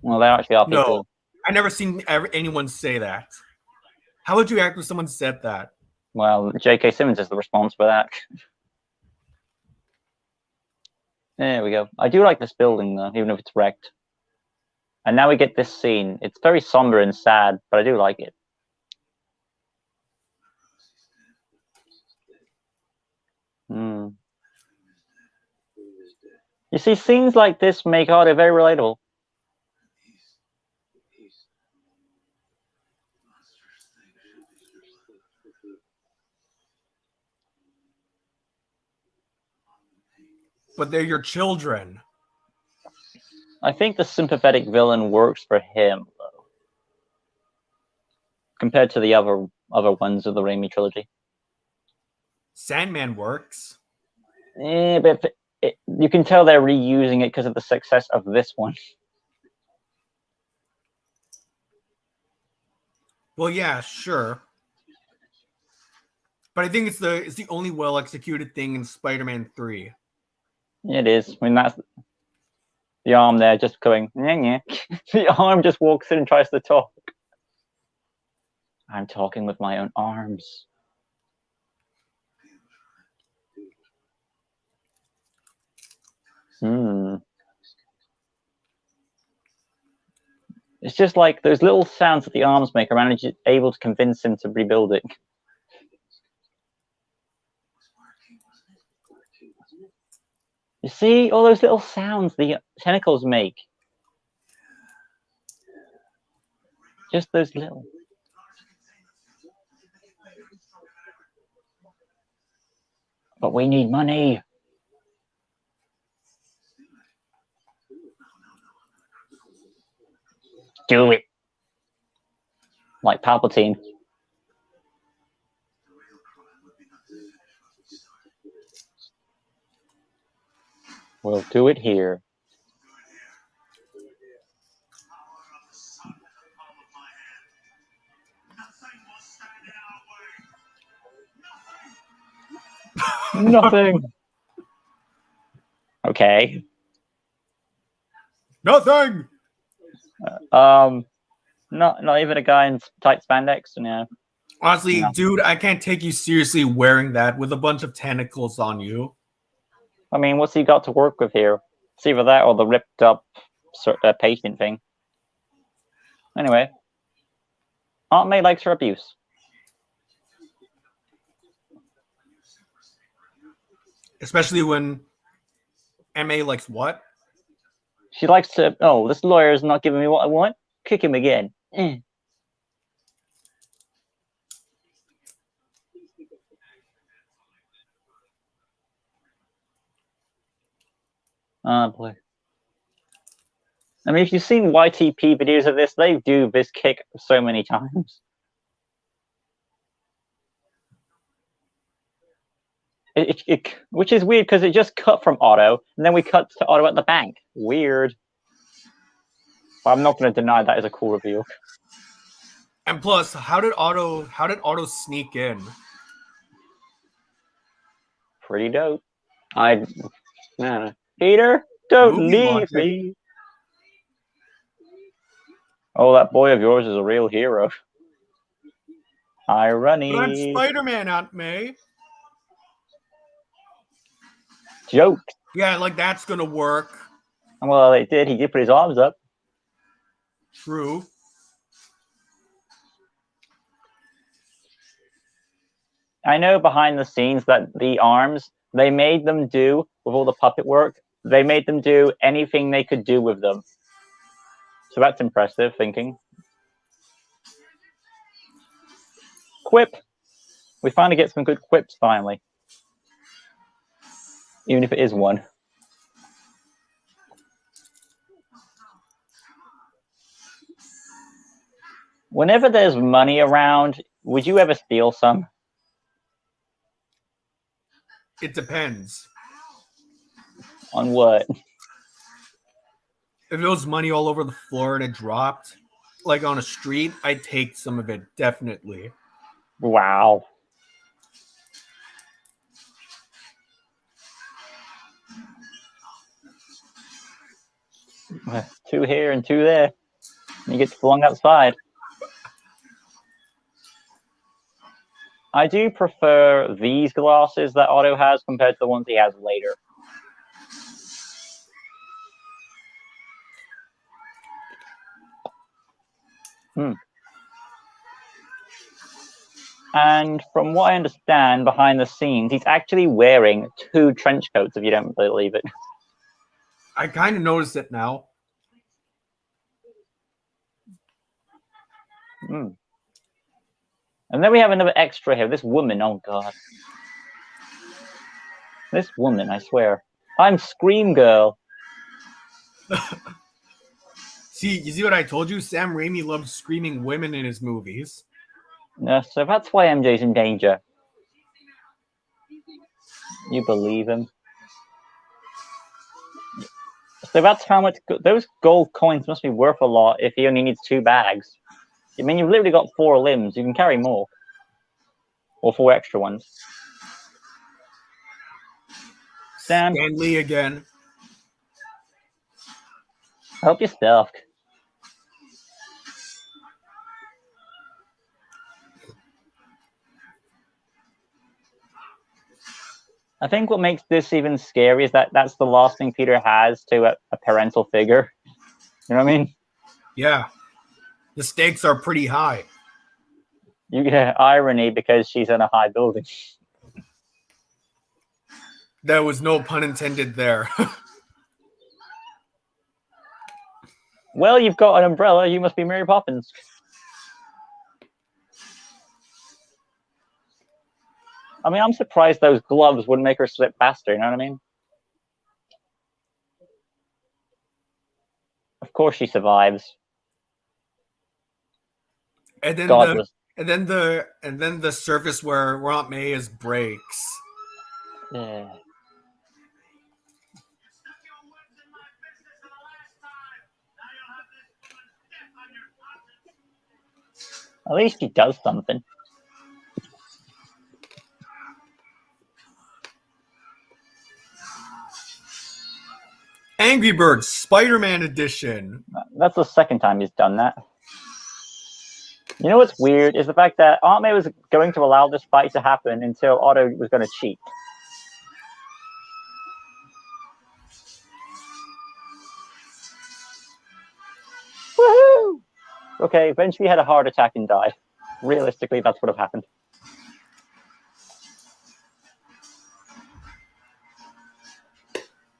Well, there actually are people. No, I've never seen anyone say that. How would you act if someone said that? Well, J.K. Simmons is the response for that. There we go. I do like this building, though, even if it's wrecked. And now we get this scene. It's very somber and sad, but I do like it. You see, scenes like this make Otto very relatable. But they're your children. I think the sympathetic villain works for him, though, compared to the other ones of the Raimi trilogy. Sandman works. But you can tell they're reusing it because of the success of this one. Well, yeah, sure. But I think it's the only well executed thing in Spider-Man 3. It is. I mean, that's the arm there just going, nyeh, nyeh. The arm just walks in and tries to talk. I'm talking with my own arms. It's just like those little sounds that the arms make are able to convince him to rebuild it. You see all those little sounds the tentacles make? Just those little. But we need money. Do it. Like Palpatine. We'll do it here. Nothing. Okay. Nothing. Not even a guy in tight spandex. No. Honestly, No. dude, I can't take you seriously wearing that with a bunch of tentacles on you. I mean, what's he got to work with here? It's either that or the ripped up patient thing. Anyway, Aunt May likes her abuse. Especially when MA likes what? She likes to. Oh, this lawyer's not giving me what I want. Kick him again. Oh boy. I mean, if you've seen YTP videos of this, they do this kick so many times. Which is weird because it just cut from Otto, and then we cut to Otto at the bank. Weird. But I'm not going to deny that is a cool reveal. And plus, how did Otto sneak in? Pretty dope. Peter, don't Movie leave logic. me. Oh, that boy of yours is a real hero. Irony. But I'm Spider-Man, Aunt May. Joke. Yeah, like that's gonna work. Well, it did. He did put his arms up. True. I know behind the scenes that the arms, they made them do, with all the puppet work, they made them do anything they could do with them. So that's impressive thinking. Quip. We finally get some good quips, finally. Even if it is one. Whenever there's money around, would you ever steal some? It depends. On what? If it was money all over the floor and it dropped, like on a street, I'd take some of it, definitely. Wow. Two here and two there. And you get flung outside. I do prefer these glasses that Otto has compared to the ones he has later. And from what I understand, behind the scenes, he's actually wearing 2 trench coats, if you don't believe it. I kind of noticed it now. And then we have another extra here. This woman, oh god. This woman, I swear. I'm Scream Girl. See, you see what I told you? Sam Raimi loves screaming women in his movies. So that's why MJ's in danger. You believe him? So that's how much... Those gold coins must be worth a lot if he only needs 2 bags. I mean, you've literally got 4 limbs. You can carry more. Or 4 extra ones. Sam. Stan Lee again. Help yourself. I think what makes this even scary is that that's the last thing Peter has to a parental figure. You know what I mean? Yeah. The stakes are pretty high. You get irony because she's in a high building. There was no pun intended there. Well, you've got an umbrella. You must be Mary Poppins. I mean, I'm surprised those gloves wouldn't make her slip faster. You know what I mean? Of course, she survives. And then Godless. the surface where Aunt May is breaks. Yeah. At least he does something. Angry Birds Spider-Man edition. That's the second time he's done that. You know what's weird is the fact that Aunt May was going to allow this fight to happen until Otto was going to cheat. Woohoo! Okay, eventually he had a heart attack and died. Realistically, that's what have happened.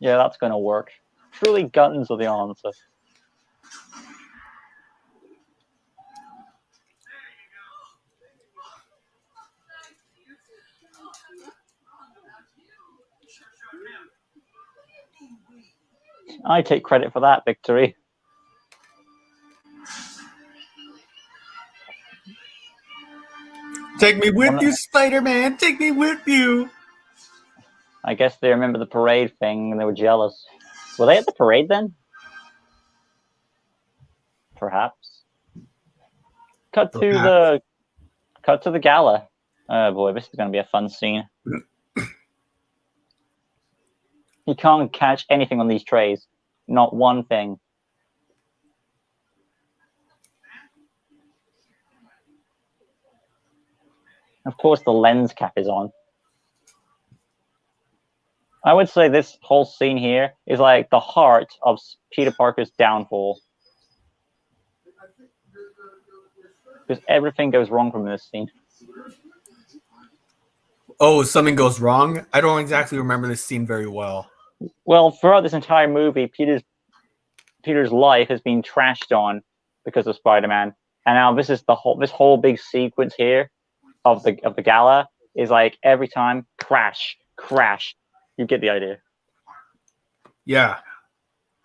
Yeah, that's going to work. Truly, guns are the answer. I take credit for that victory. Take me with you, Spider-Man. Take me with you. I guess they remember the parade thing and they were jealous. Were they at the parade then? Perhaps. Cut to the gala. Oh boy, this is going to be a fun scene. You can't catch anything on these trays. Not one thing. Of course, the lens cap is on. I would say this whole scene here is like the heart of Peter Parker's downfall. Because everything goes wrong from this scene. Oh, something goes wrong? I don't exactly remember this scene very well. Well, throughout this entire movie, Peter's life has been trashed on because of Spider-Man. And now this whole big sequence here of the gala is like every time crash. You get the idea. Yeah.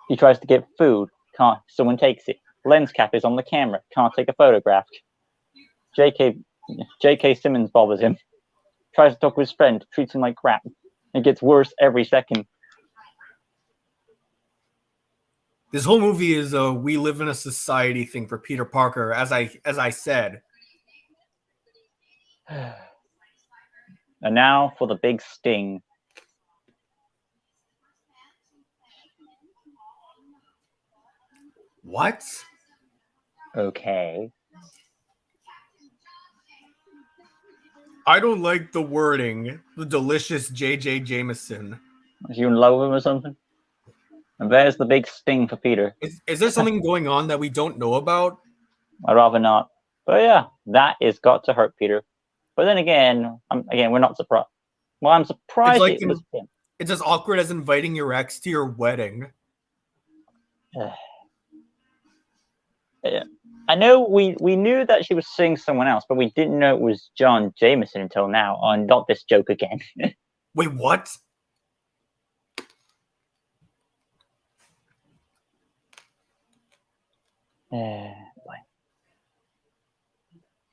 He tries to get food, can't. Someone takes it. Lens cap is on the camera, can't take a photograph. J.K. Simmons bothers him. Tries to talk to his friend, treats him like crap. It gets worse every second. This whole movie is a we live in a society thing for Peter Parker, as I said. And now for the big sting. What? Okay. I don't like the wording. The delicious J.J. Jameson. Is you in love with him or something? And there's the big sting for Peter. Is there something going on that we don't know about? I'd rather not. But yeah, that is got to hurt Peter. But then again, we're not surprised. Well, I'm surprised it was him. It's as awkward as inviting your ex to your wedding. Yeah. I know we knew that she was seeing someone else, but we didn't know it was John Jameson until now. Oh, not this joke again. Wait, what?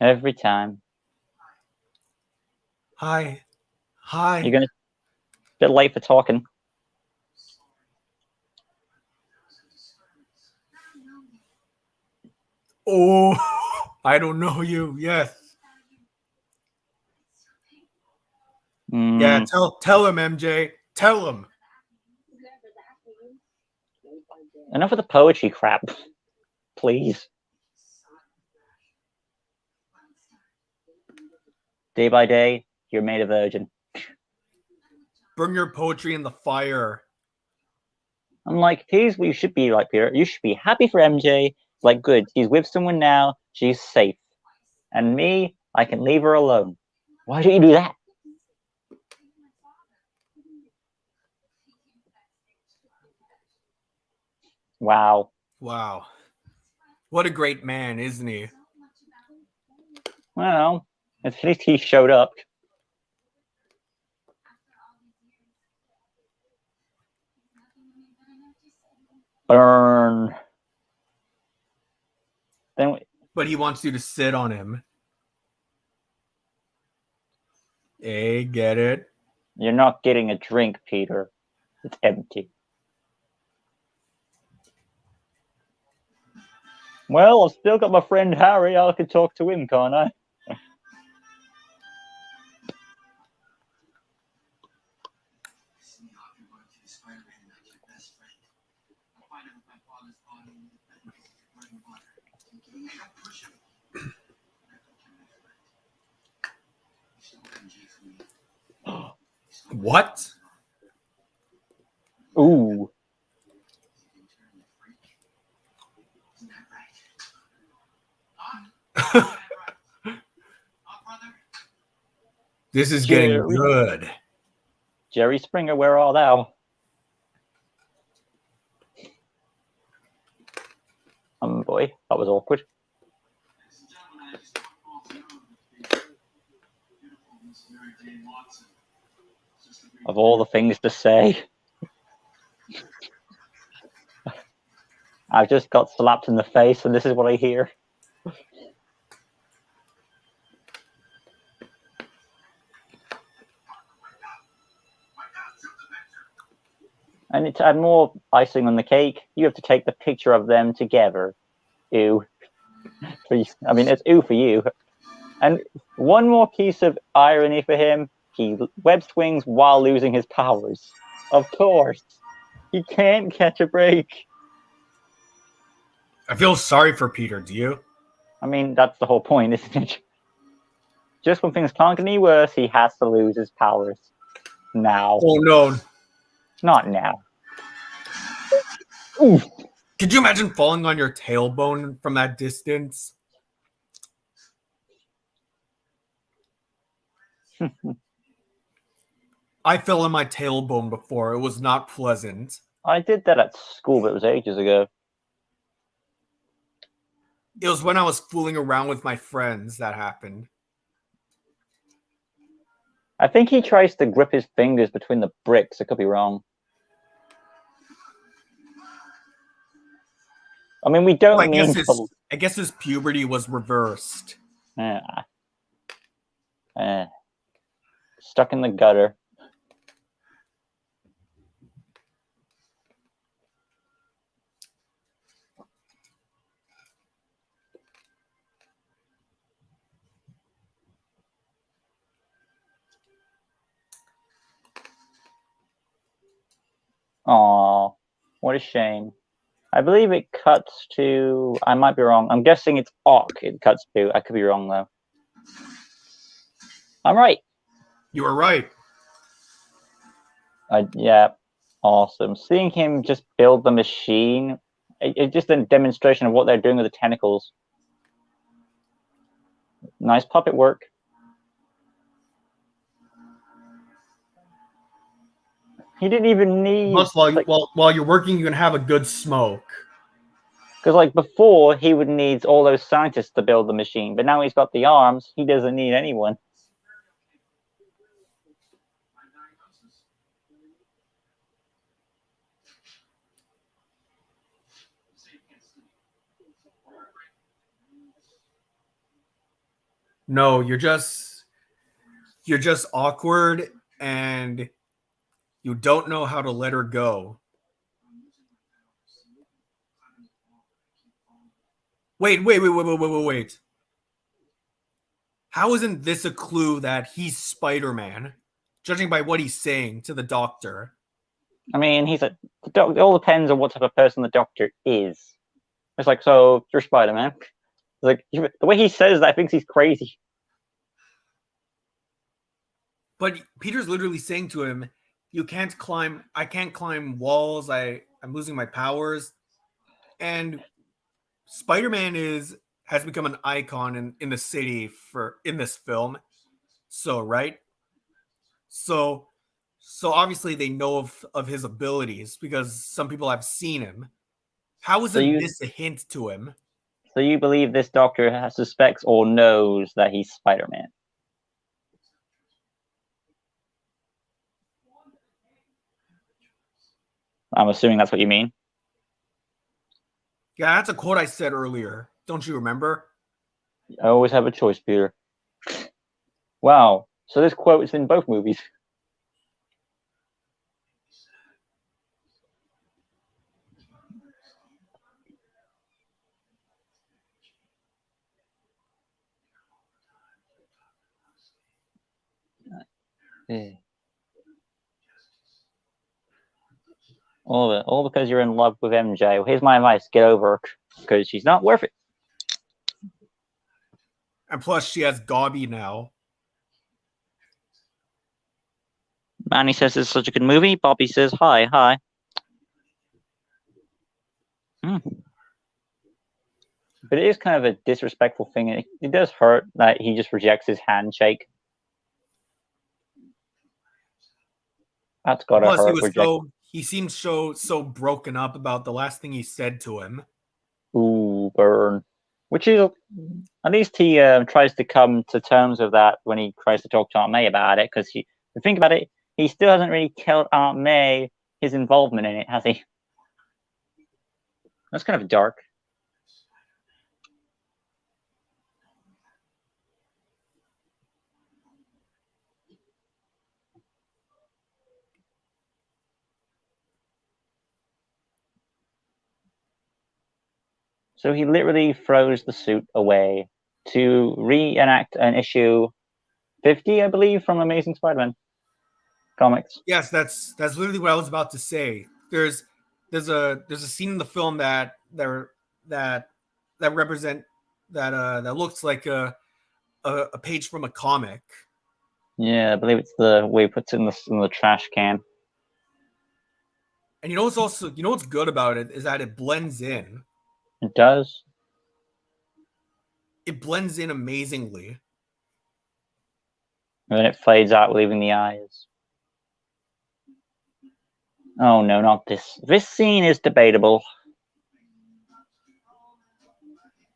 Every time. Hi. You're gonna bit late for talking. Oh, I don't know you. Yes. Yeah, tell him, MJ. Tell him. Enough of the poetry crap, please. Day by day, you're made a virgin. Burn your poetry in the fire. I'm like, here's what you should be like, Peter. You should be happy for MJ. Like, good, he's with someone now. She's safe. And me, I can leave her alone. Why don't you do that? Wow. What a great man, isn't he? Well, at least he showed up. Burn. But he wants you to sit on him. Hey, get it? You're not getting a drink, Peter. It's empty. Well, I've still got my friend Harry. I could talk to him, can't I? What? Ooh. This is getting Jerry. good. Jerry Springer, where art thou? Boy, that was awkward. Of all the things to say, I've just got slapped in the face, and this is what I hear. And to add more icing on the cake, you have to take the picture of them together. Ew. I mean, it's ew for you. And one more piece of irony for him, he web swings while losing his powers. Of course. He can't catch a break. I feel sorry for Peter, do you? I mean, that's the whole point, isn't it? Just when things can't get any worse, he has to lose his powers. Now. Oh no. Not now. Ooh. Could you imagine falling on your tailbone from that distance? I fell on my tailbone before. It was not pleasant. I did that at school, but it was ages ago. It was when I was fooling around with my friends that happened. I think he tries to grip his fingers between the bricks. I could be wrong. I mean, we don't mean... I guess his puberty was reversed. Stuck in the gutter. Aw, what a shame. I believe it cuts to... I might be wrong. I'm guessing it's Ock it cuts to. I could be wrong, though. I'm right. You were right. Yeah, awesome. Seeing him just build the machine, it's just a demonstration of what they're doing with the tentacles. Nice puppet work. He didn't even need... Plus, while you're working, you can have a good smoke. Because, like, before, he would need all those scientists to build the machine. But now he's got the arms. He doesn't need anyone. No, you're just awkward and you don't know how to let her go. Wait. How isn't this a clue that he's Spider-Man? Judging by what he's saying to the doctor. I mean, it all depends on what type of person the doctor is. It's like, so you're Spider-Man. It's like, the way he says that, I think he's crazy. But Peter's literally saying to him, I can't climb walls, I'm losing my powers. And Spider-Man has become an icon in the city in this film. So, right? So obviously they know of his abilities because some people have seen him. How isn't this a hint to him? So you believe this doctor suspects or knows that he's Spider-Man? I'm assuming that's what you mean. Yeah, that's a quote I said earlier. Don't you remember? I always have a choice, Peter. Wow. So this quote is in both movies. All because you're in love with MJ. Well, here's my advice: get over her, because she's not worth it. And plus, she has Gobby now. Manny says it's such a good movie. Bobby says hi, hi. But it is kind of a disrespectful thing. It does hurt that he just rejects his handshake. That's gotta hurt. He seems so broken up about the last thing he said to him. Ooh, burn. Which is, at least he tries to come to terms with that when he tries to talk to Aunt May about it. Because think about it, he still hasn't really told Aunt May his involvement in it, has he? That's kind of dark. So he literally throws the suit away to reenact an issue 50, I believe, from Amazing Spider-Man comics. Yes, that's literally what I was about to say. There's a scene in the film that represent that looks like a page from a comic. Yeah, I believe it's the way he puts it in the trash can. And what's good about it is that it blends in. It does. It blends in amazingly. And then it fades out, leaving the eyes. Oh no, not this. This scene is debatable.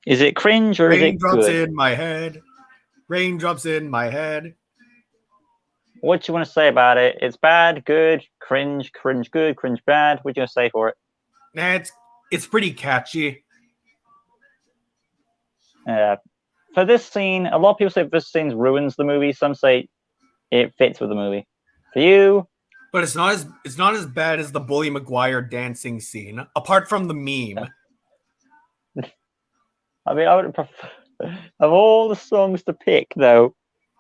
Is it cringe or is it good? Raindrops in my head. Raindrops in my head. What do you want to say about it? It's bad, good, cringe, cringe good, cringe bad. What do you want to say for it? Nah, it's pretty catchy. For this scene, a lot of people say this scene ruins the movie. Some say it fits with the movie. For you, but it's not as bad as the Bully Maguire dancing scene. Apart from the meme. I mean, I would prefer of all the songs to pick, though.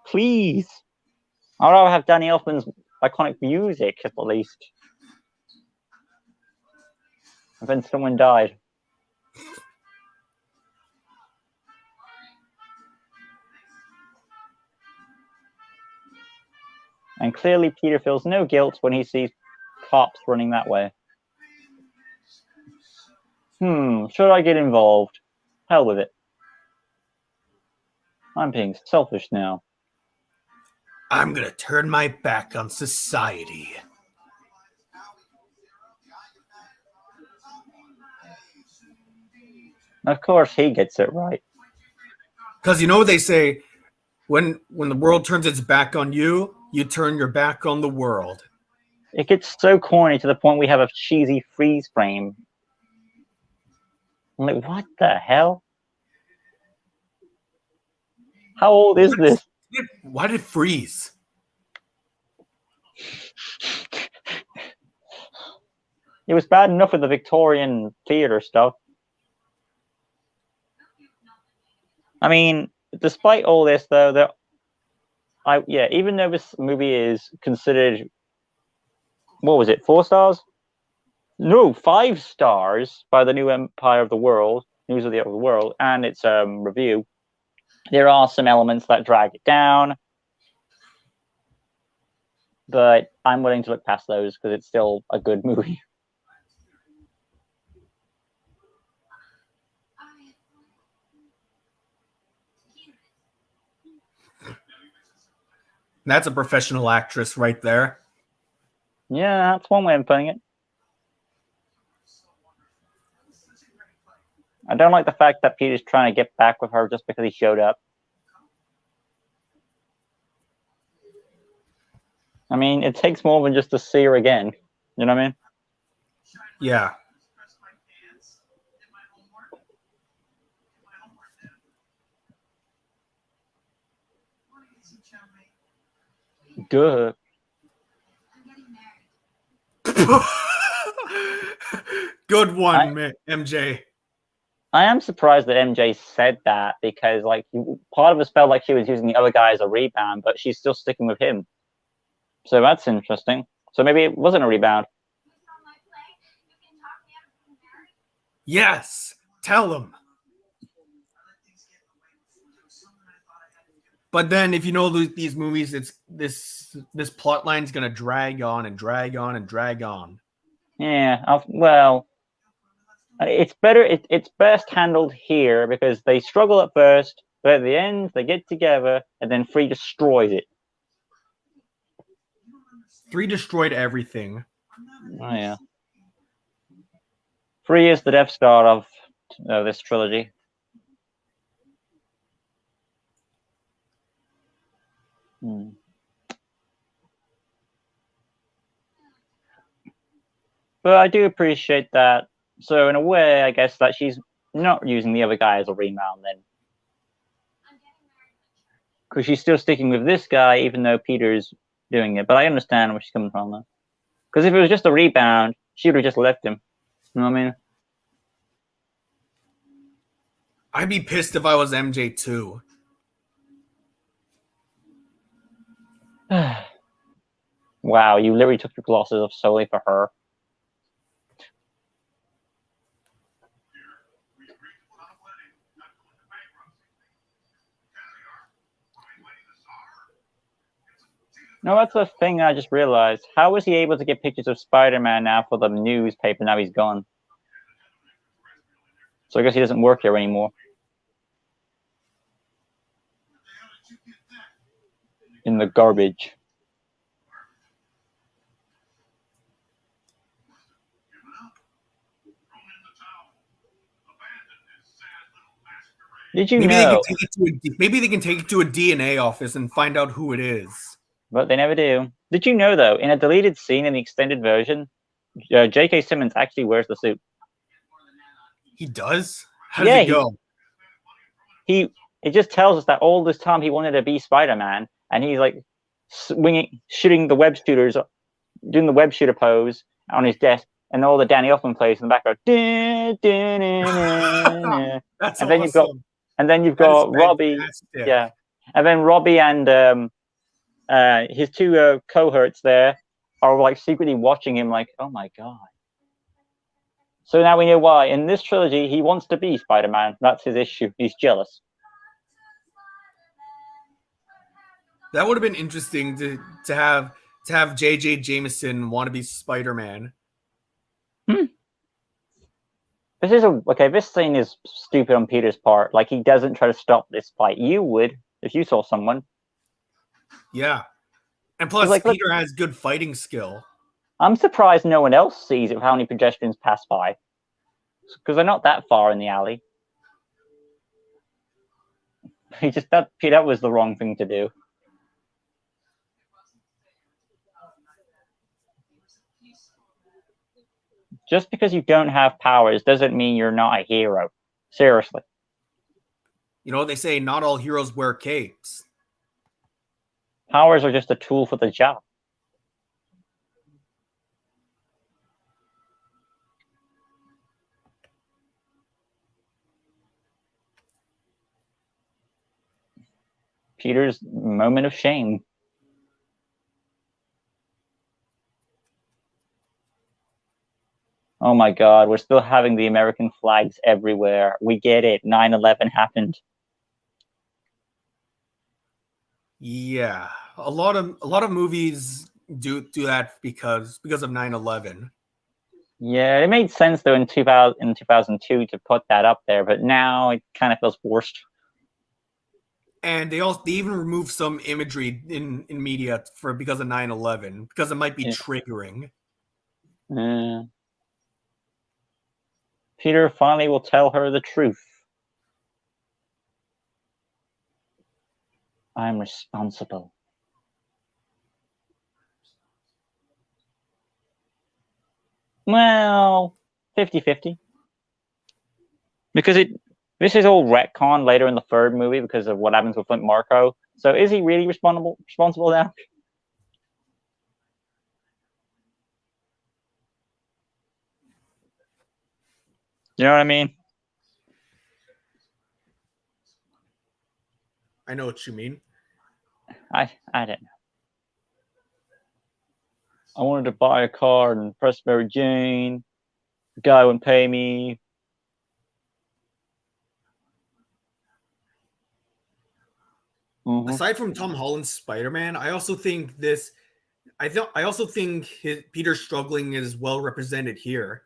Please, I'd rather have Danny Elfman's iconic music at least. And then someone died. And clearly Peter feels no guilt when he sees cops running that way. Should I get involved? Hell with it. I'm being selfish now. I'm gonna turn my back on society. Of course he gets it right. Because they say, when the world turns its back on you, you turn your back on the world. It gets so corny to the point we have a cheesy freeze frame. I'm like, what the hell? How old is this? Why did it freeze? It was bad enough with the Victorian theater stuff. I mean, despite all this, though, even though this movie is considered, what was it, 4 stars? No, 5 stars by the New Empire of the World, News of the World, and its review. There are some elements that drag it down, but I'm willing to look past those because it's still a good movie. That's a professional actress right there. Yeah, that's one way of putting it. I don't like the fact that Peter's trying to get back with her just because he showed up. I mean, it takes more than just to see her again. You know what I mean? Yeah. Good. Good one, MJ. I am surprised that MJ said that because, part of us felt like she was using the other guy as a rebound, but she's still sticking with him. So that's interesting. So maybe it wasn't a rebound. Yes, tell him. But then, if you know these movies, it's this plot line's gonna drag on and drag on and drag on. Yeah. Well, it's better. It's best handled here because they struggle at first, but at the end they get together, and then 3 destroys it. 3 destroyed everything. Oh yeah. 3 is the Death Star of this trilogy. But I do appreciate that. So in a way, I guess that she's not using the other guy as a rebound then. Because she's still sticking with this guy, even though Peter's doing it. But I understand where she's coming from, though. Because if it was just a rebound, she would have just left him. You know what I mean? I'd be pissed if I was MJ too. Wow, you literally took your glasses off solely for her. No, that's the thing I just realized. How was he able to get pictures of Spider-Man now for the newspaper? Now he's gone. So I guess he doesn't work here anymore. In the garbage. Did you know? Maybe they can take it to a DNA office and find out who it is. But they never do. Did you know, though, in a deleted scene in the extended version, J.K. Simmons actually wears the suit. He does? How does it go? It just tells us that all this time he wanted to be Spider-Man, and he's like shooting the web shooters, doing the web shooter pose on his desk, and all the Danny Elfman plays in the background. That's and awesome. then you've got Robbie, yeah, and then Robbie and his 2 cohorts there are like secretly watching him, like, oh my god. So now we know why. In this trilogy, he wants to be Spider-Man. That's his issue. He's jealous. That would have been interesting to have J.J. Jameson want to be Spider-Man. This scene is stupid on Peter's part. Like, he doesn't try to stop this fight. You would if you saw someone. Yeah. And plus, like, Peter has good fighting skill. I'm surprised no one else sees it with how many pedestrians pass by. Because they're not that far in the alley. That was the wrong thing to do. Just because you don't have powers doesn't mean you're not a hero. Seriously. You know, they say not all heroes wear capes. Powers are just a tool for the job. Peter's moment of shame. Oh my god, we're still having the American flags everywhere. We get it. 9/11 happened. Yeah. A lot of movies do that because of 9/11. Yeah, it made sense though in 2002 to put that up there, but now it kind of feels forced. And they even removed some imagery in media because of 9/11 because it might be triggering. Peter finally will tell her the truth. I'm responsible. Well, 50-50. Because this is all retcon later in the 3rd movie because of what happens with Flint Marko. So is he really responsible now? You know what I mean? I know what you mean. I don't know. I wanted to buy a car and press Mary Jane. The guy wouldn't pay me. Aside from Tom Holland's Spider-Man, I also think Peter struggling is well represented here.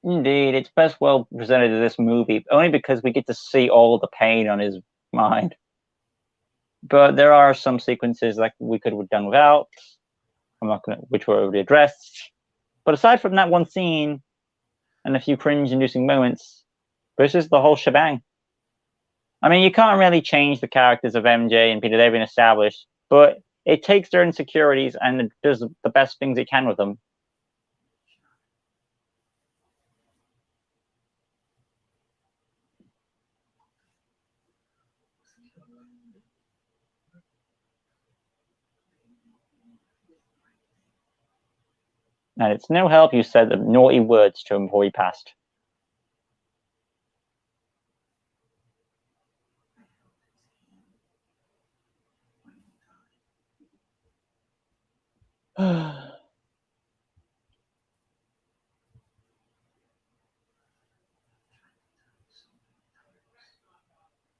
Indeed, it's best well presented in this movie, only because we get to see all the pain on his mind. But there are some sequences like we could have done without. Which were already addressed. But aside from that one scene and a few cringe-inducing moments, this is the whole shebang. I mean, you can't really change the characters of MJ and Peter. They've been established, but it takes their insecurities and it does the best things it can with them. And it's no help you said the naughty words to him before he passed.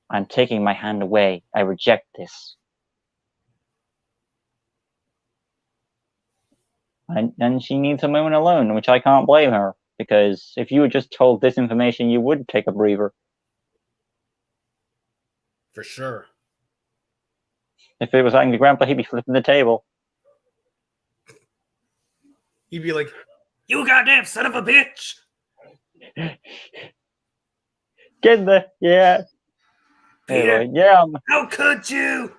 I'm taking my hand away. I reject this. And she needs a moment alone, which I can't blame her, because if you were just told this information, you would take a breather. For sure. If it was Angry Grandpa, he'd be flipping the table. He'd be like, "You goddamn son of a bitch!" Get in there, yeah. Peter, yeah. How could you?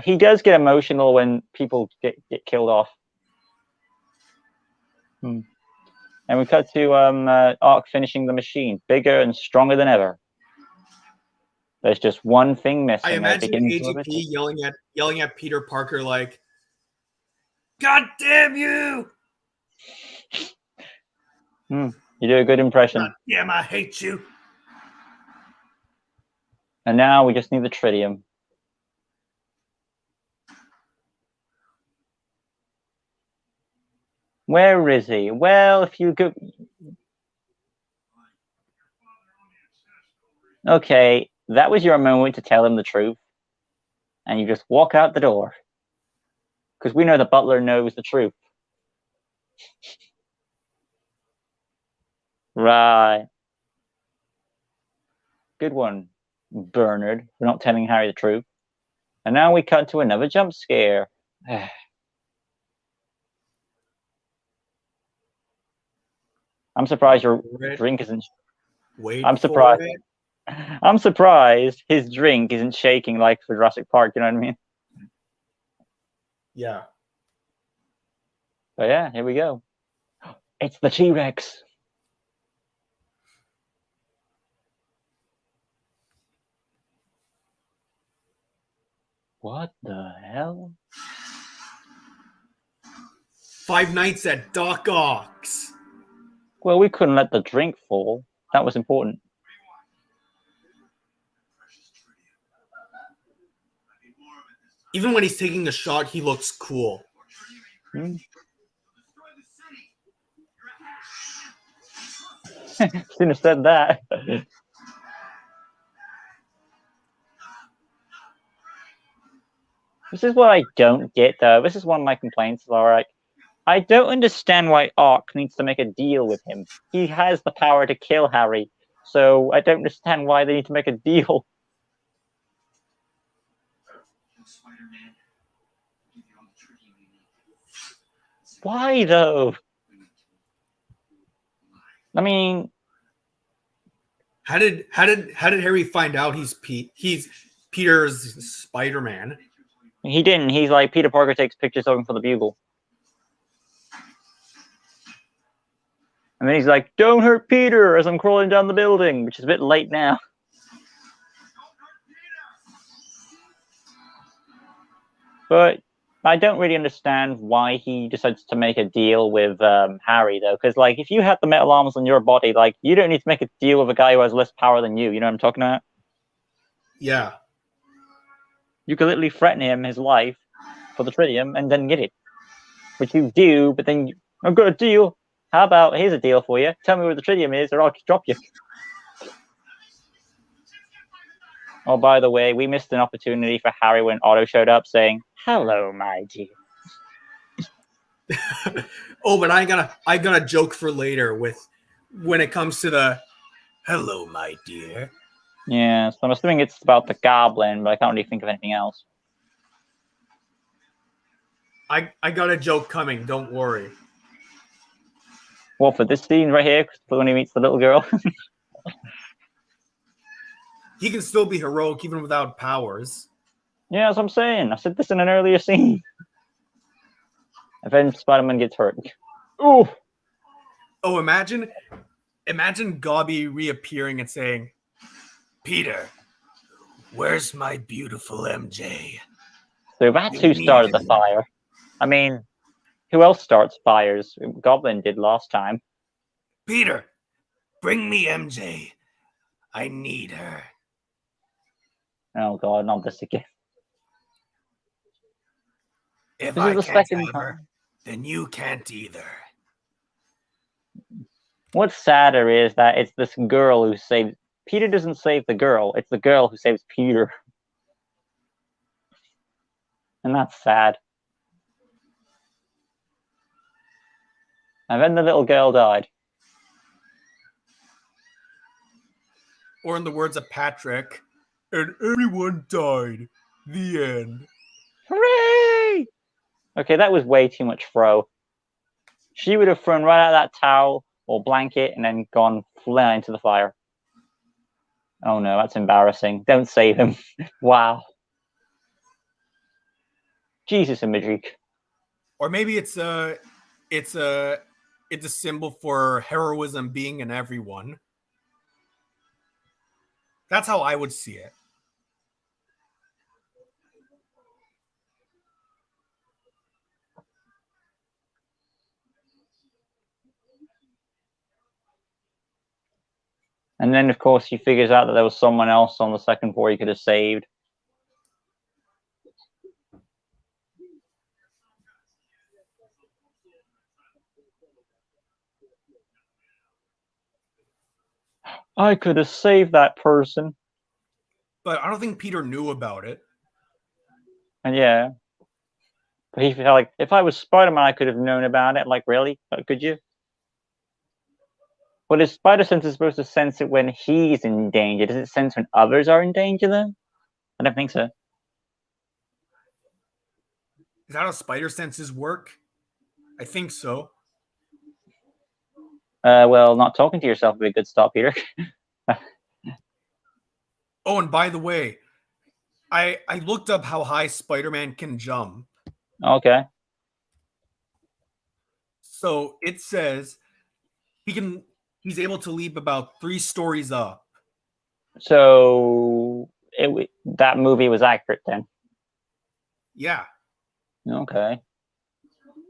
He does get emotional when people get killed off. And we cut to Ark finishing the machine, bigger and stronger than ever. There's just one thing missing. I imagine AGP yelling at Peter Parker like, "God damn you!" You do a good impression. God damn, I hate you. And now we just need the tritium. Where is he? Well, if you go... Okay, that was your moment to tell him the truth. And you just walk out the door. Because we know the butler knows the truth. Right. Good one, Bernard, for not telling Harry the truth. And now we cut to another jump scare. I'm surprised your drink isn't... I'm surprised. I'm surprised his drink isn't shaking like for Jurassic Park, you know what I mean? Yeah. But yeah, here we go. It's the T-Rex. What the hell? Five Nights at Doc Ock's. Well, we couldn't let the drink fall. That was important. Even when he's taking a shot, he looks cool. Shouldn't have said that. This is what I don't get, though. This is one of my complaints. Like, I don't understand why Ark needs to make a deal with him. He has the power to kill Harry, so I don't understand why they need to make a deal. Why, though? I mean, how did Harry find out he's Peter's Spider-Man? He didn't. He's like, Peter Parker takes pictures of him for the Bugle. And then he's like, "Don't hurt Peter," as I'm crawling down the building, which is a bit late now. But I don't really understand why he decides to make a deal with Harry, though. Because, like, if you have the metal arms on your body, like, you don't need to make a deal with a guy who has less power than you. You know what I'm talking about? Yeah. You could literally threaten him his life for the tritium and then get it. Which you do, but then I've got a deal. How about here's a deal for you. Tell me where the tritium is, or I'll drop you. Oh, by the way, we missed an opportunity for Harry when Otto showed up saying, "Hello, my dear." Oh, but I got a joke for later with when it comes to the "Hello, my dear." Yeah, so I'm assuming it's about the goblin, but I can't really think of anything else. I got a joke coming. Don't worry. Well, for this scene right here, when he meets the little girl. He can still be heroic even without powers. Yeah, that's what I'm saying. I said this in an earlier scene. And then Spider-Man gets hurt. Ooh! Oh, imagine Gobby reappearing and saying, "Peter, where's my beautiful MJ?" So that's who started the fire. I mean, who else starts fires? Goblin did last time. Peter, bring me MJ. I need her. Oh god, not this again. If This I is the can't second have her, then you can't either. What's sadder is that it's this girl who saves... Peter doesn't save the girl. It's the girl who saves Peter. And that's sad. And then the little girl died. Or in the words of Patrick, and everyone died. The end. Hooray! Okay, that was way too much throw. She would have thrown right out of that towel or blanket and then gone flying into the fire. Oh no, that's embarrassing. Don't save him. Wow. Jesus, imagery. Or maybe it's a symbol for heroism being in everyone. That's how I would see it. And then, of course, he figures out that there was someone else on the second floor he could have saved. I could have saved that person. But I don't think Peter knew about it. And yeah. But he felt like, if I was Spider-Man, I could have known about it. Like, really? Could you? Well, is Spider Sense supposed to sense it when he's in danger? Does it sense when others are in danger then? I don't think so. Is that how spider senses work? I think so. Well, not talking to yourself would be a good start, Peter. Oh, and by the way, I looked up how high Spider-Man can jump. Okay. So it says he's able to leap about 3 stories up. So that movie was accurate then. Yeah. Okay.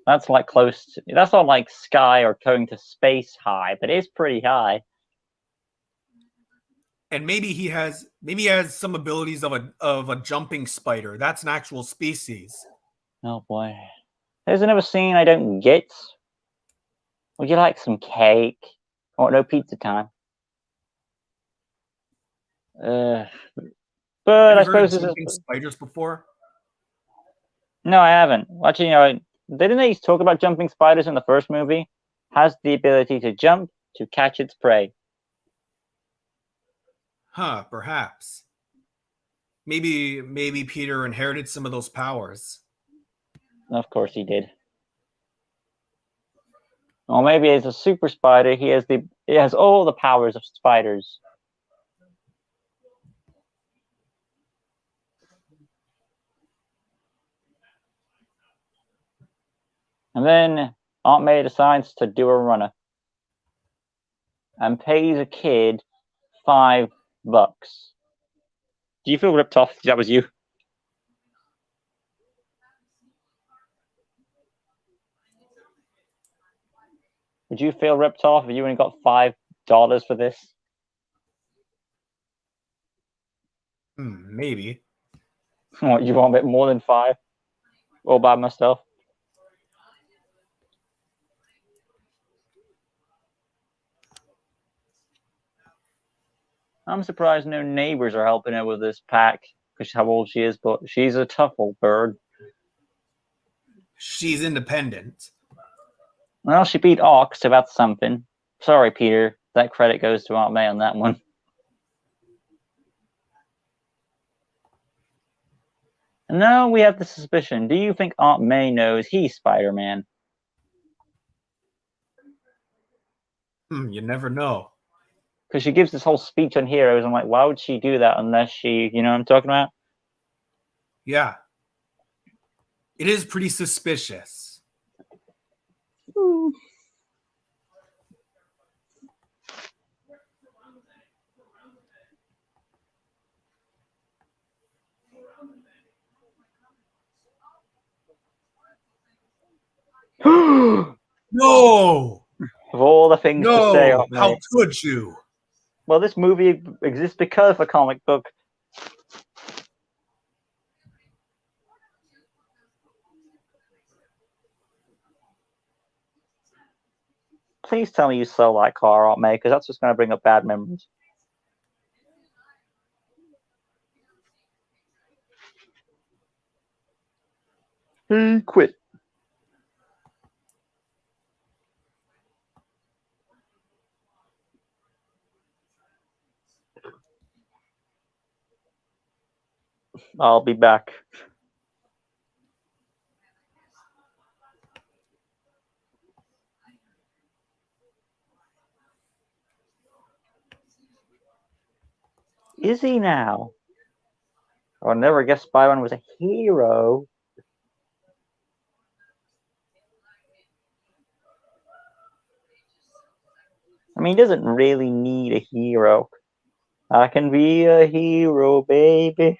That's like close to, that's not like sky or going to space high, but it's pretty high. And maybe he has some abilities of a jumping spider. That's an actual species. Oh boy. There's another scene I don't get. Would you like some cake? Oh, no pizza time. But I suppose this is spiders before. No, I haven't. Actually, didn't they talk about jumping spiders in the first movie? Has the ability to jump to catch its prey. Huh, perhaps. Maybe Peter inherited some of those powers. Of course he did. Or maybe as a super spider, he has all the powers of spiders. And then Aunt May decides to do a runner and pays a kid $5. Do you feel ripped off? That was you. Would you feel ripped off if you only got $5 for this? Maybe. What, you want a bit more than 5? All by myself? I'm surprised no neighbors are helping her with this pack because how old she is, but she's a tough old bird. She's independent. Well, she beat Ox, so that's something. Sorry, Peter. That credit goes to Aunt May on that one. And now we have the suspicion. Do you think Aunt May knows he's Spider-Man? You never know. Because she gives this whole speech on heroes. I'm like, why would she do that unless she, you know what I'm talking about? Yeah. It is pretty suspicious. No! Of all the things to say, No! How could you? Well, this movie exists because of a comic book. Please tell me you sell that car, Aunt May, because that's just going to bring up bad memories. He quit. I'll be back. Is he now? I never guessed Spider-Man was a hero. I mean, he doesn't really need a hero. I can be a hero, baby.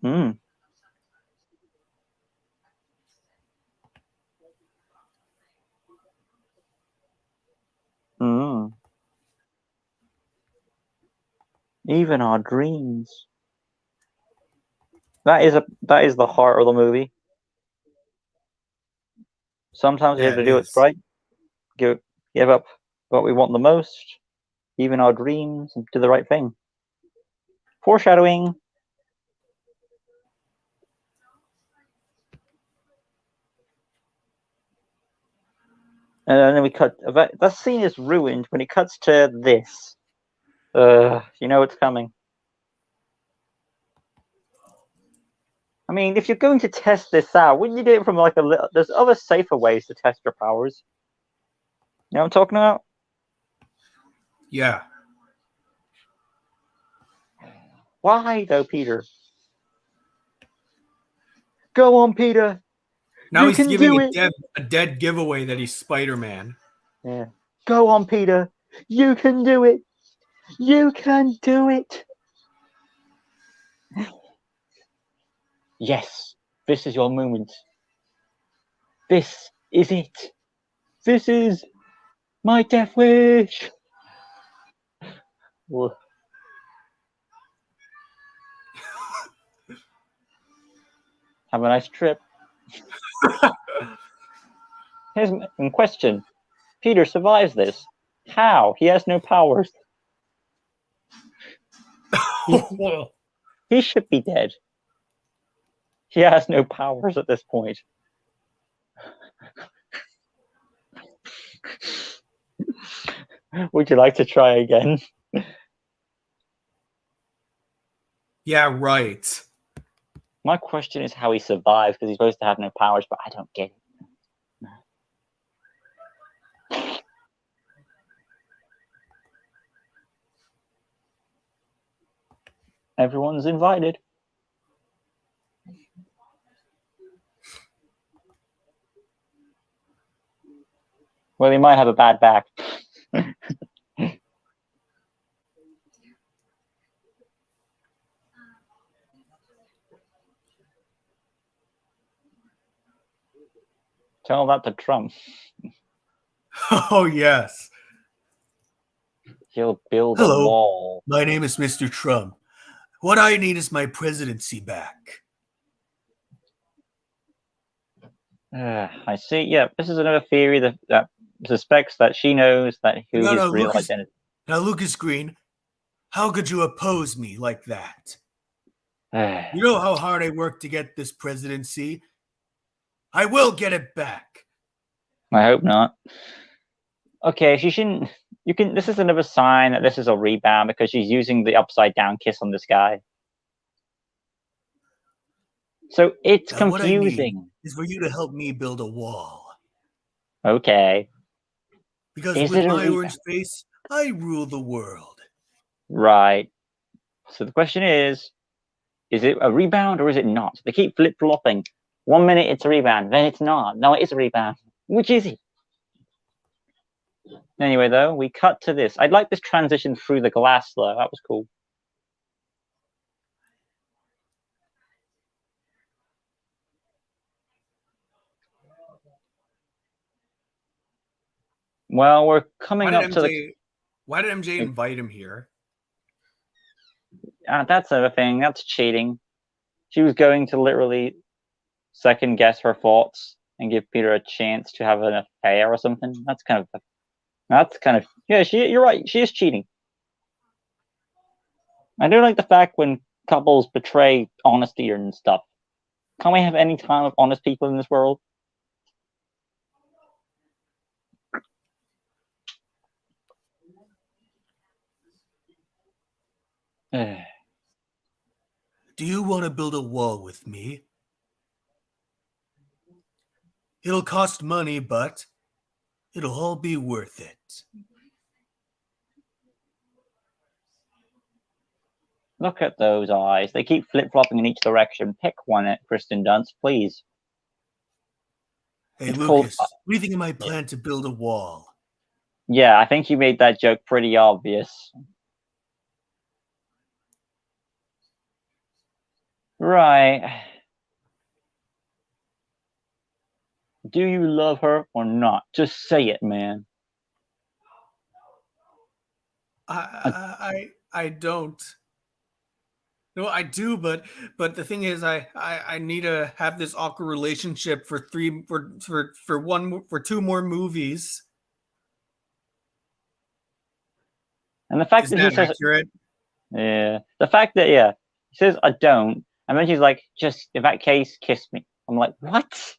Hmm. Hmm. Even our dreams. That is the heart of the movie. Sometimes we have to do what's right. Give up what we want the most, even our dreams, and do the right thing. Foreshadowing. And then we cut. That scene is ruined when it cuts to this. You know it's coming. I mean, if you're going to test this out, wouldn't you do it from like a little? There's other safer ways to test your powers. You know what I'm talking about? Yeah. Why though, Peter? Go on, Peter. Now You he's can giving do it. a dead giveaway that he's Spider-Man. Yeah. Go on, Peter. You can do it. You can do it. Yes, this is your moment. This is it. This is my death wish. Well, have a nice trip. Here's a question. Peter survives this. How? He has no powers. He should be dead. He has no powers at this point. Would you like to try again? Yeah, right. My question is how he survives, because he's supposed to have no powers, but I don't get it. Everyone's invited. Well, he might have a bad back. Tell that to Trump. Oh, yes. He'll build Hello. a wall. My name is Mr. Trump. What I need is my presidency back. I see. Yeah, this is another theory that suspects that she knows that who his real identity. Now, Lucas Green, how could you oppose me like that? You know how hard I worked to get this presidency? I will get it back. I hope not. Okay, she shouldn't. You can. This is another sign that this is a rebound because she's using the upside down kiss on this guy. So it's Now, confusing. What I need is for you to help me build a wall. Okay. Because with my orange face, I rule the world. Right. So the question is it a rebound or is it not? They keep flip-flopping. 1 minute it's a rebound, then it's not. No, it is a rebound. Which is it? Anyway, though, we cut to this. I'd like this transition through the glass, though. That was cool. Well, we're coming up to the... Why did MJ invite him here? That's another thing. That's cheating. She was going to literally second guess her thoughts and give Peter a chance to have an affair or something. That's kind of... Yeah, you're right. She is cheating. I do like the fact when couples betray honesty and stuff. Can't we have any time of honest people in this world? Do you want to build a wall with me? It'll cost money, but it'll all be worth it. Look at those eyes. They keep flip-flopping in each direction. Pick one, Kristen Dunst, please. Hey, Lucas, what do you think of my plan to build a wall? Yeah, I think you made that joke pretty obvious. Right. Do you love her or not? Just say it, man. I don't. No, I do, but the thing is, I need to have this awkward relationship for two more movies. And the fact that he says, accurate? Yeah, the fact that he says I don't, and then she's like, just in that case, kiss me. I'm like, what?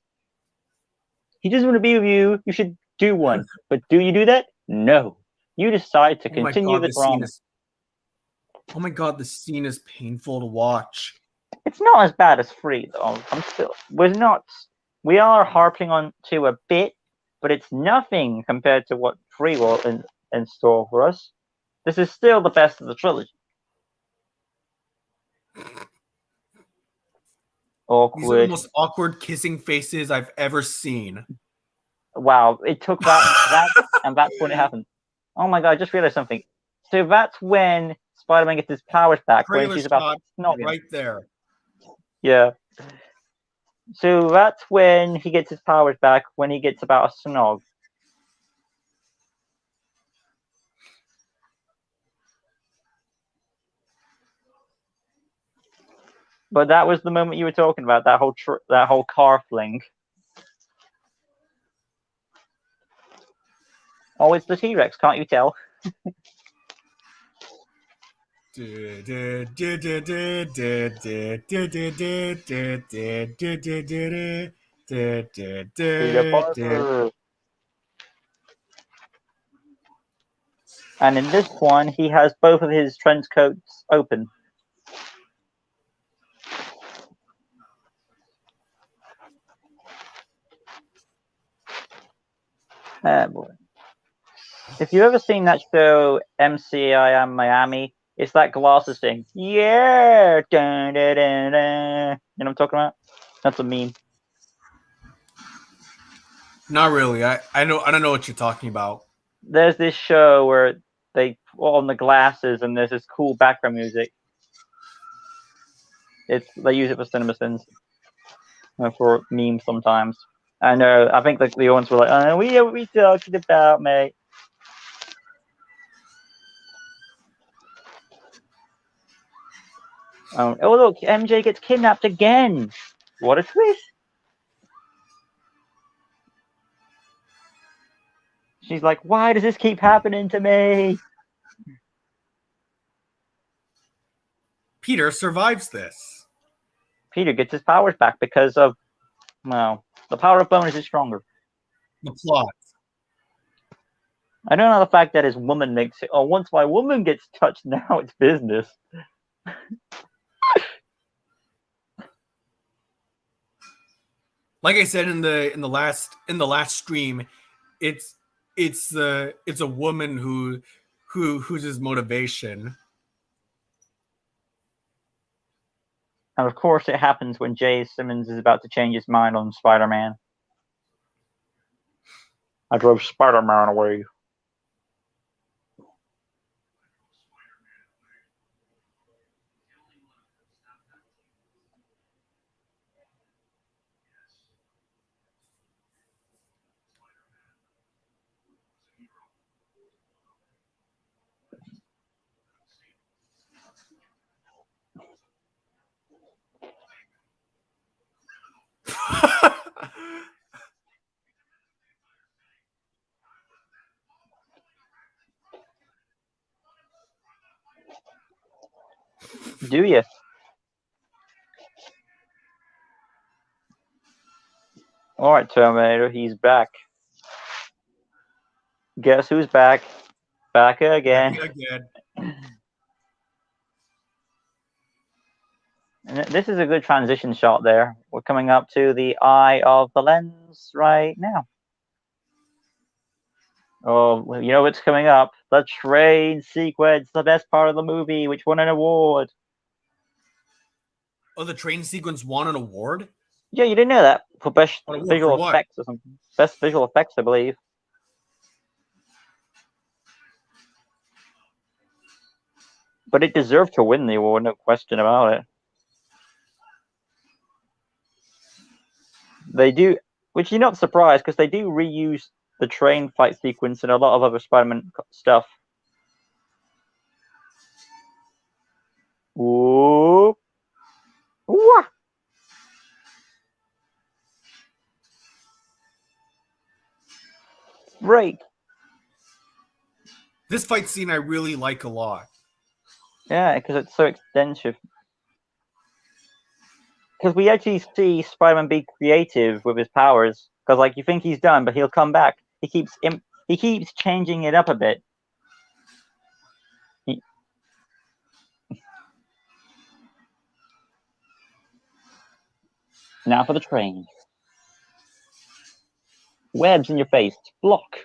He doesn't want to be with you. You should do one, but do you do that? No. You decide to continue the drama. Oh my god, this scene is painful to watch. It's not as bad as 3, though. We are harping on to a bit, but it's nothing compared to what 3 will in store for us. This is still the best of the trilogy. Awkward. These are the most awkward kissing faces I've ever seen. Wow, it took that and that's when it happened. Oh my god, I just realized something. So that's when Spider-Man gets his powers back, when she's about to snog him. Right there. Yeah. So that's when he gets his powers back, when he gets about a snog. But that was the moment you were talking about, that whole car fling. Oh, it's the T-Rex, can't you tell? And in this one, he has both of his trench coats open. Boy. If you've ever seen that show, MCI Miami, It's that glasses thing. Yeah. Dun, dun, dun, dun. You know what I'm talking about? That's a meme. Not really. I don't know what you're talking about. There's this show where they put on the glasses and there's this cool background music. They use it for CinemaSins for memes sometimes. I know. I think the ones were like, "Oh, what are we talking about, mate?" Oh, look, MJ gets kidnapped again. What a twist! She's like, "Why does this keep happening to me?" Peter survives this. Peter gets his powers back because of, well, the power of bonus is stronger. The plot. I don't know the fact that his woman makes it. Oh, once my woman gets touched, now it's business. Like I said in the last stream, it's a woman who's his motivation. And of course, it happens when J. Simmons is about to change his mind on Spider-Man. I drove Spider-Man away. Do you? All right, Terminator, he's back. Guess who's back? Back again. Back again. And this is a good transition shot there. We're coming up to the eye of the lens right now. Oh, you know what's coming up? The train sequence, the best part of the movie, which won an award. Oh, the train sequence won an award? Yeah, you didn't know that? For best visual for effects or something. Best visual effects, I believe. But it deserved to win the award, no question about it. They do, which you're not surprised, because they do reuse the train fight sequence in a lot of other Spider-Man stuff. Ooh. Ooh. Right. This fight scene I really like a lot. Yeah, because it's so extensive. Because we actually see Spider-Man be creative with his powers. Because like you think he's done, but he'll come back. He keeps changing it up a bit. Now for the train. Webs in your face. Block.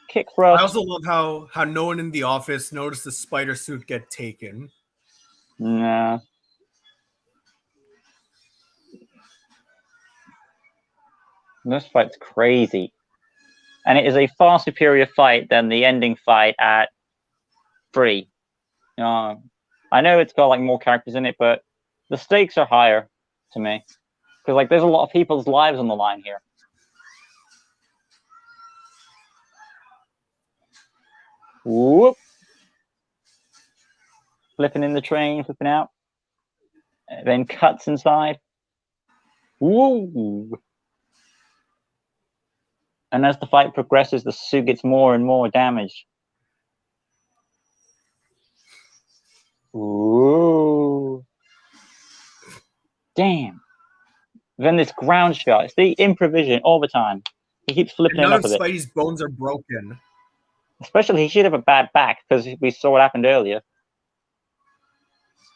Kick thrust. I also love how no one in the office noticed the spider suit get taken. Nah. This fight's crazy. And it is a far superior fight than the ending fight at 3. I know it's got like more characters in it, but the stakes are higher to me. Because like there's a lot of people's lives on the line here. Whoop. Flipping in the train, flipping out. Then cuts inside. Woo! And as the fight progresses, the suit gets more and more damaged. Ooh. Damn. Then this ground shot. It's the improvision all the time. He keeps flipping it up a bit. Spidey's bones are broken. Especially, he should have a bad back, because we saw what happened earlier.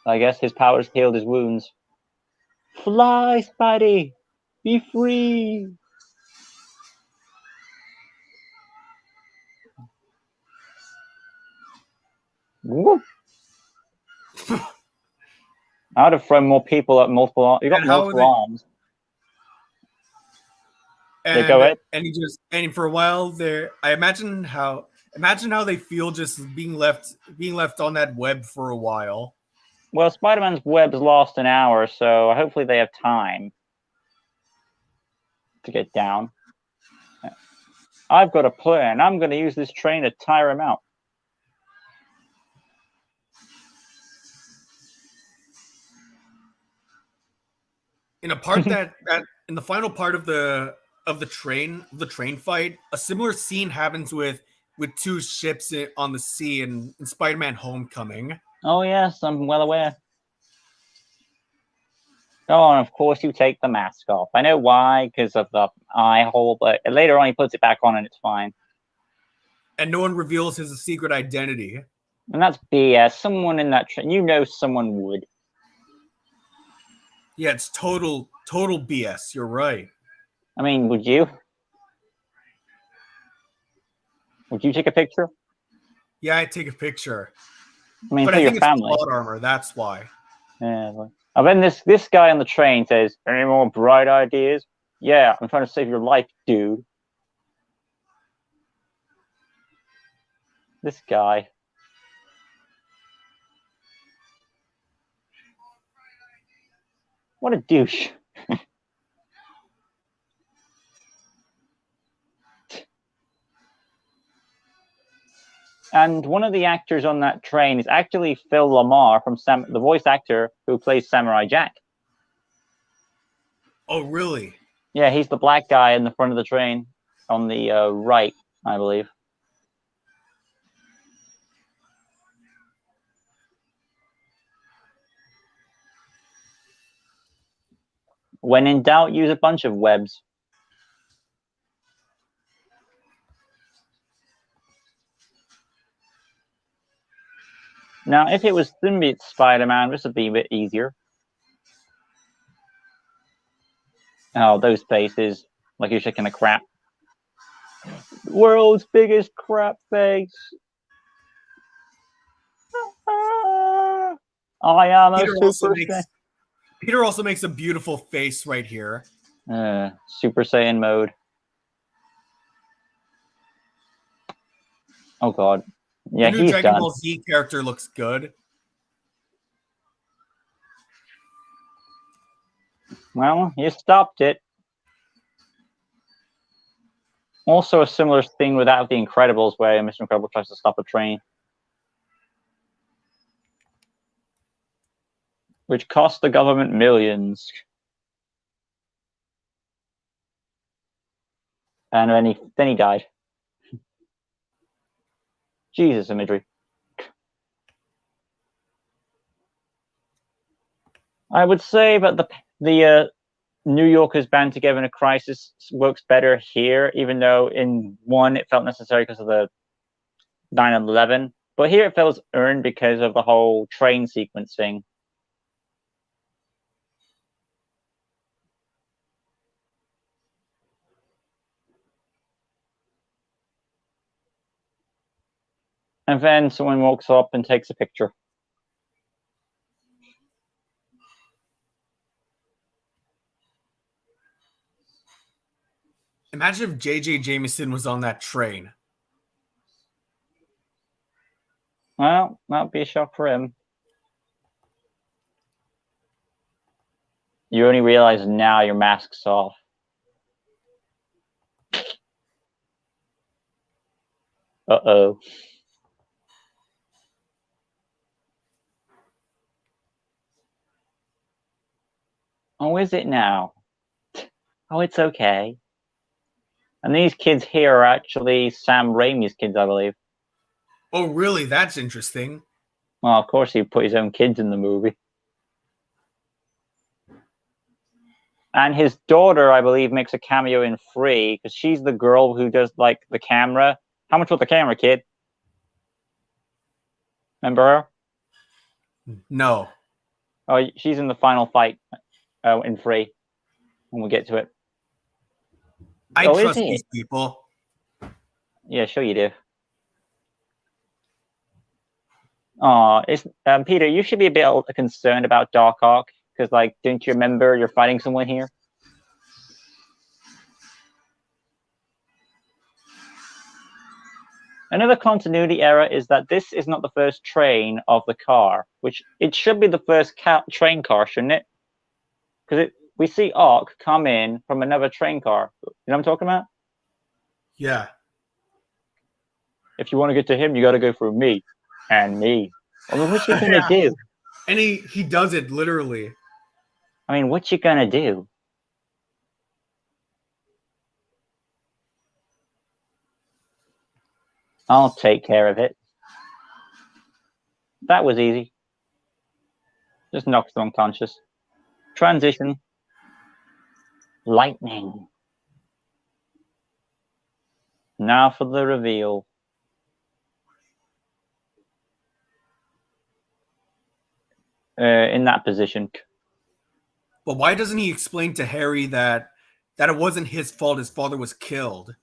I guess his powers healed his wounds. Fly, Spidey! Be free! Whoop! I would have thrown more people at multiple arms. You got And how multiple they- arms. They go ahead. And for a while there, imagine how they feel just being left on that web for a while. Well, Spider-Man's webs last an hour, so hopefully they have time to get down. I've got a plan. I'm going to use this train to tire him out. In a part that in the final part of the train fight, a similar scene happens with two ships on the sea in Spider-Man: Homecoming. Oh yes, I'm well aware. Oh, and of course you take the mask off. I know why, because of the eye hole, but later on he puts it back on and it's fine. And no one reveals his secret identity. And that's BS. Someone in that train, someone would. Yeah, it's total BS. You're right. I mean, would you? Would you take a picture? Yeah, I'd take a picture. I mean, but for I your think family. It's plot armor. That's why. Yeah. And then this guy on the train says, "Any more bright ideas?" Yeah, I'm trying to save your life, dude. This guy. What a douche. And one of the actors on that train is actually Phil Lamar from the voice actor who plays Samurai Jack. Oh, really? Yeah, he's the black guy in the front of the train on the right, I believe. When in doubt, use a bunch of webs. Now, if it was Symbiote Spider-Man, this would be a bit easier. Oh, those faces. Like you're shaking a crap. World's biggest crap face. I am a Super Saiyan. Peter also makes a beautiful face right here. Super Saiyan mode. Oh god. Yeah, the new Dragon Ball Z character looks good. Well, you stopped it. Also, a similar thing with that of The Incredibles, where Mr. Incredible tries to stop a train, which cost the government millions. And then he died. Jesus, imagery. I would say that the New Yorkers band together in a crisis works better here, even though in one it felt necessary because of the 9/11, but here it feels earned because of the whole train sequence thing. And then someone walks up and takes a picture. Imagine if J.J. Jameson was on that train. Well, that'd be a shock for him. You only realize now your mask's off. Uh-oh. Oh, is it now? Oh, it's okay. And these kids here are actually Sam Raimi's kids, I believe. Oh, really? That's interesting. Well, of course he put his own kids in the movie. And his daughter, I believe, makes a cameo in Free, because she's the girl who does, like, the camera. How much was the camera, kid? Remember her? No. Oh, she's in the final fight in Free. When we get to it. I trust these people. Yeah, sure you do. It's Peter. You should be a bit concerned about Doc Ock because, like, didn't you remember you're fighting someone here? Another continuity error is that this is not the first train of the car, which it should be the first train car, shouldn't it? Because we see Ock come in from another train car. You know what I'm talking about? Yeah. If you want to get to him, you got to go through me and me. I mean, what you gonna do? And he does it literally. I mean, what you gonna do? I'll take care of it. That was easy. Just knocks them unconscious. Transition. Lightning. Now for the reveal. In that position. But why doesn't he explain to Harry that it wasn't his fault his father was killed?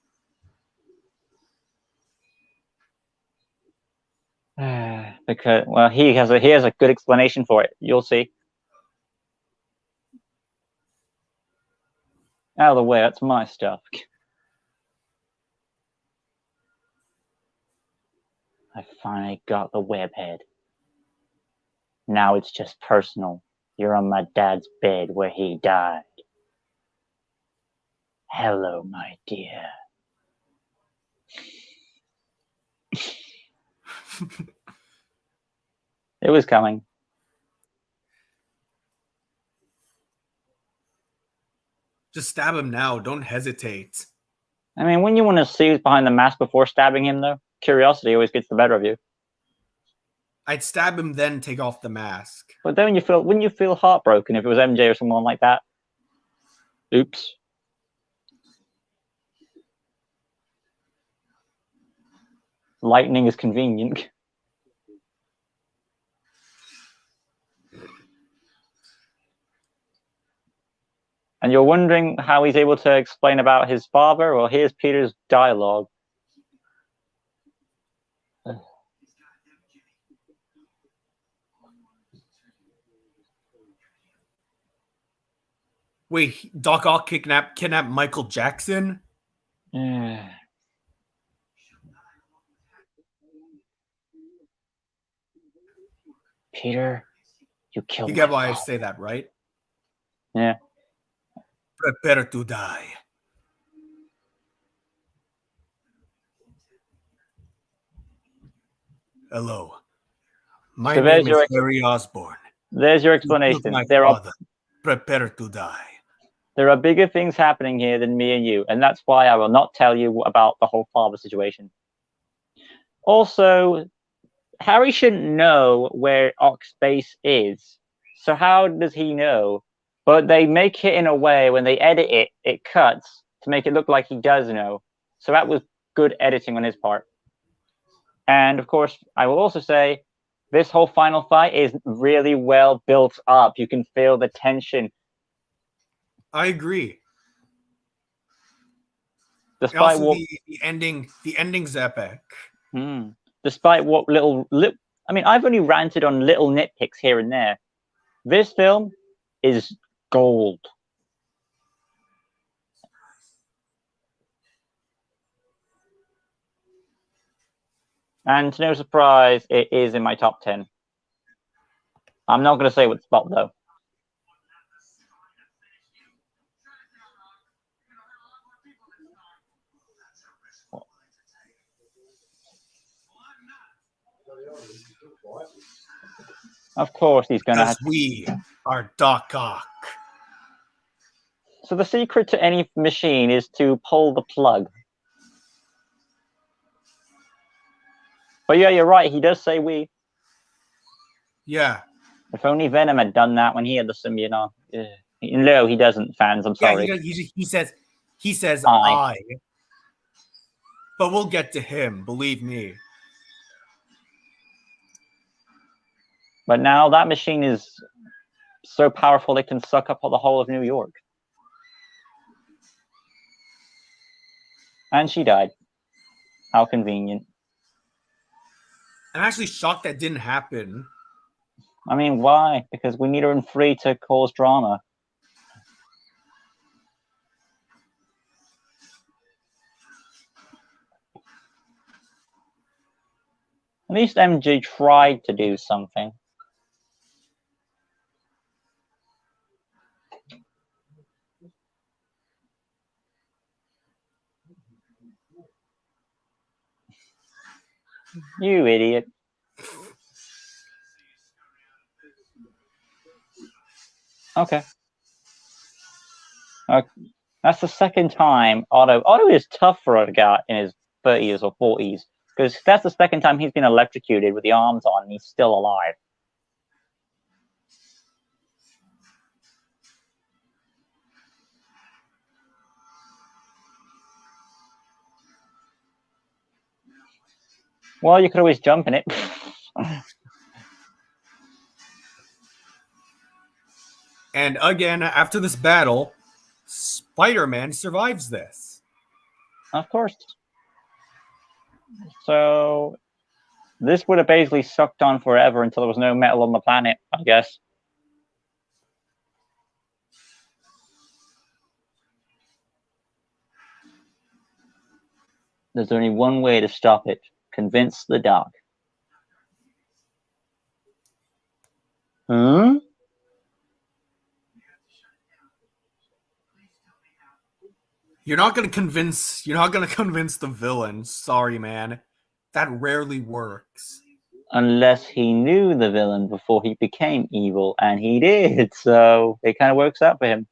Because, well, he has a good explanation for it. You'll see. Out of the way, that's my stuff. I finally got the webhead. Now it's just personal. You're on my dad's bed where he died. Hello, my dear. It was coming. Just stab him now. Don't hesitate. I mean, when you want to see who's behind the mask before stabbing him, though, curiosity always gets the better of you. I'd stab him, then take off the mask. But then wouldn't you feel heartbroken if it was MJ or someone like that? Oops. Lightning is convenient. And you're wondering how he's able to explain about his father? Well, here's Peter's dialogue. Wait, Doc Ock kidnapped Michael Jackson? Peter, you killed You get my why father. I say that, right? Yeah. Prepare to die. Hello. My name is Harry Osborn. There's your explanation. My father. Prepare to die. There are bigger things happening here than me and you, and that's why I will not tell you about the whole father situation. Also, Harry shouldn't know where Ock's base is, so how does he know? But they make it in a way, when they edit it, it cuts to make it look like he does know. So that was good editing on his part. And of course, I will also say, this whole final fight is really well built up. You can feel the tension. I agree. Despite also, what the ending's epic. Despite what I mean, I've only ranted on little nitpicks here and there. This film is gold. And to no surprise, it is in my top 10. I'm not going to say what spot, though. Of course, he's going to have. We are Doc Ock. So the secret to any machine is to pull the plug. But yeah, you're right. He does say we. Yeah. If only Venom had done that when he had the symbiote on. No, he doesn't, fans. I'm sorry. Yeah, he says I. But we'll get to him, believe me. But now that machine is so powerful it can suck up the whole of New York. And she died. How convenient. I'm actually shocked that didn't happen. I mean, why? Because we need her in 3 to cause drama. At least MG tried to do something. You idiot. Okay. That's the second time Otto is tough for a guy in his 30s or 40s. Because that's the second time he's been electrocuted with the arms on and he's still alive. Well, you could always jump in it. And again, after this battle, Spider-Man survives this. Of course. So this would have basically sucked on forever until there was no metal on the planet, I guess. There's only one way to stop it. Convince the dog. Hmm? You're not gonna convince the villain. Sorry, man. That rarely works. Unless he knew the villain before he became evil, and he did, so it kind of works out for him.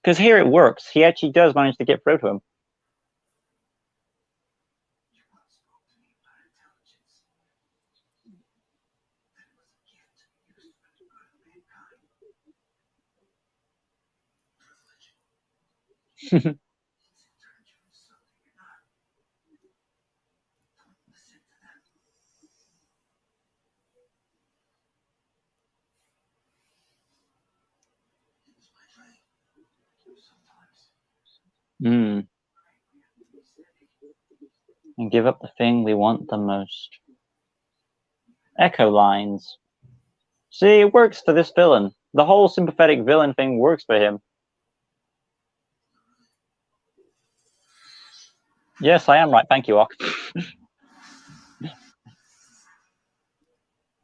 Because here it works. He actually does manage to get through to him. Hmm. And give up the thing we want the most. Echo lines. See, it works for this villain. The whole sympathetic villain thing works for him. Yes, I am right. Thank you, Ock.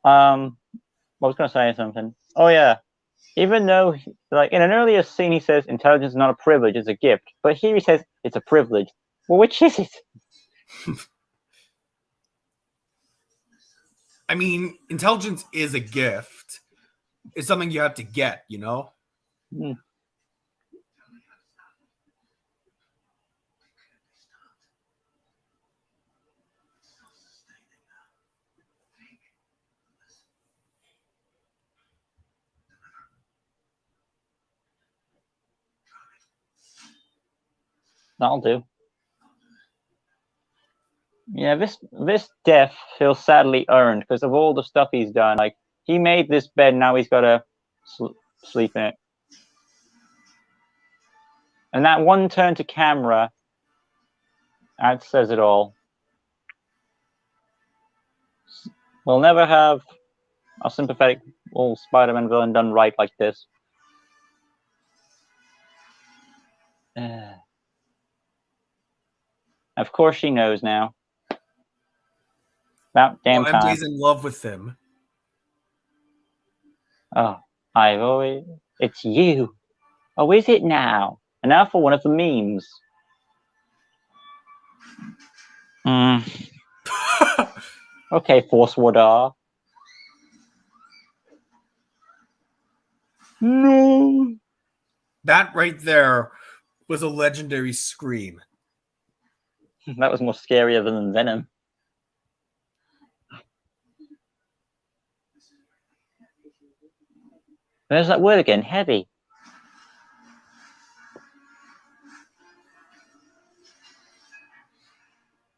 I was going to say something. Oh, yeah. Even though, like, in an earlier scene, he says intelligence is not a privilege, it's a gift. But here he says it's a privilege. Well, which is it? I mean, intelligence is a gift. It's something you have to get, you know? Hmm. That'll do. Yeah, this death feels sadly earned because of all the stuff he's done. Like, he made this bed, now he's got to sleep in it. And that one turn to camera, that says it all. We'll never have a sympathetic old Spider-Man villain done right like this. Of course she knows now. About damn time. MJ's in love with him. Oh, I've always... It's you. Oh, is it now? And now for one of the memes. Okay, Force Wardar. No. That right there was a legendary scream. That was more scarier than Venom. There's that word again, heavy.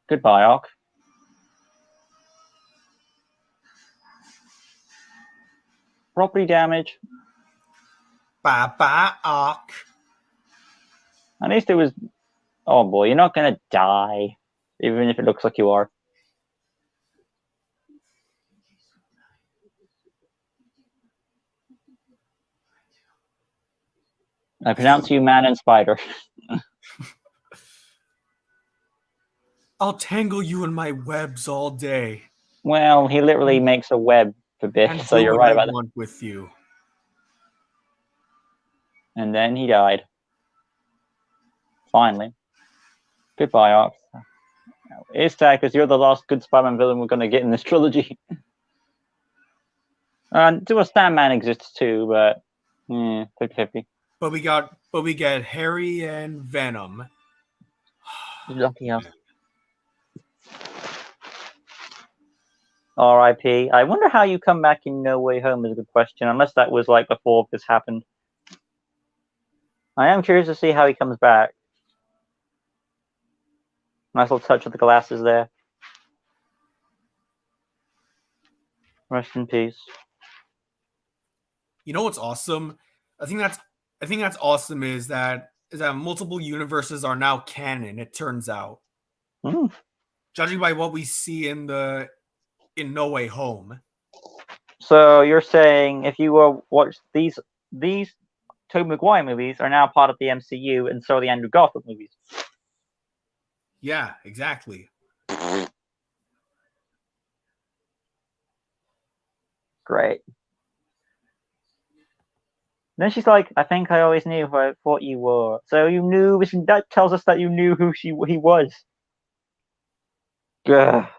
Goodbye, Ock. Property damage. Bye-bye, Ark. At least it was... Oh boy, you're not gonna die. Even if it looks like you are. I pronounce you man and spider. I'll tangle you in my webs all day. Well, he literally makes a web for Biff, And so do you're what right I about that. want with you. And then he died. Finally. Goodbye, Ark. It's sad because you're the last good Spider-Man villain we're going to get in this trilogy. Sandman exists too, but 50-50. But we get Harry and Venom. Lucky us. R.I.P. I wonder how you come back in No Way Home is a good question, unless that was like before this happened. I am curious to see how he comes back. Nice little touch with the glasses there. Rest in peace. You know what's awesome? I think that's awesome is that multiple universes are now canon, it turns out. Judging by what we see in No Way Home. So you're saying if you watch these Tobey Maguire movies are now part of the MCU, and so are the Andrew Garfield movies. Yeah, exactly. Great. Then she's like, I think I always knew who I thought you were. So you knew, that tells us that you knew who he was. Gah.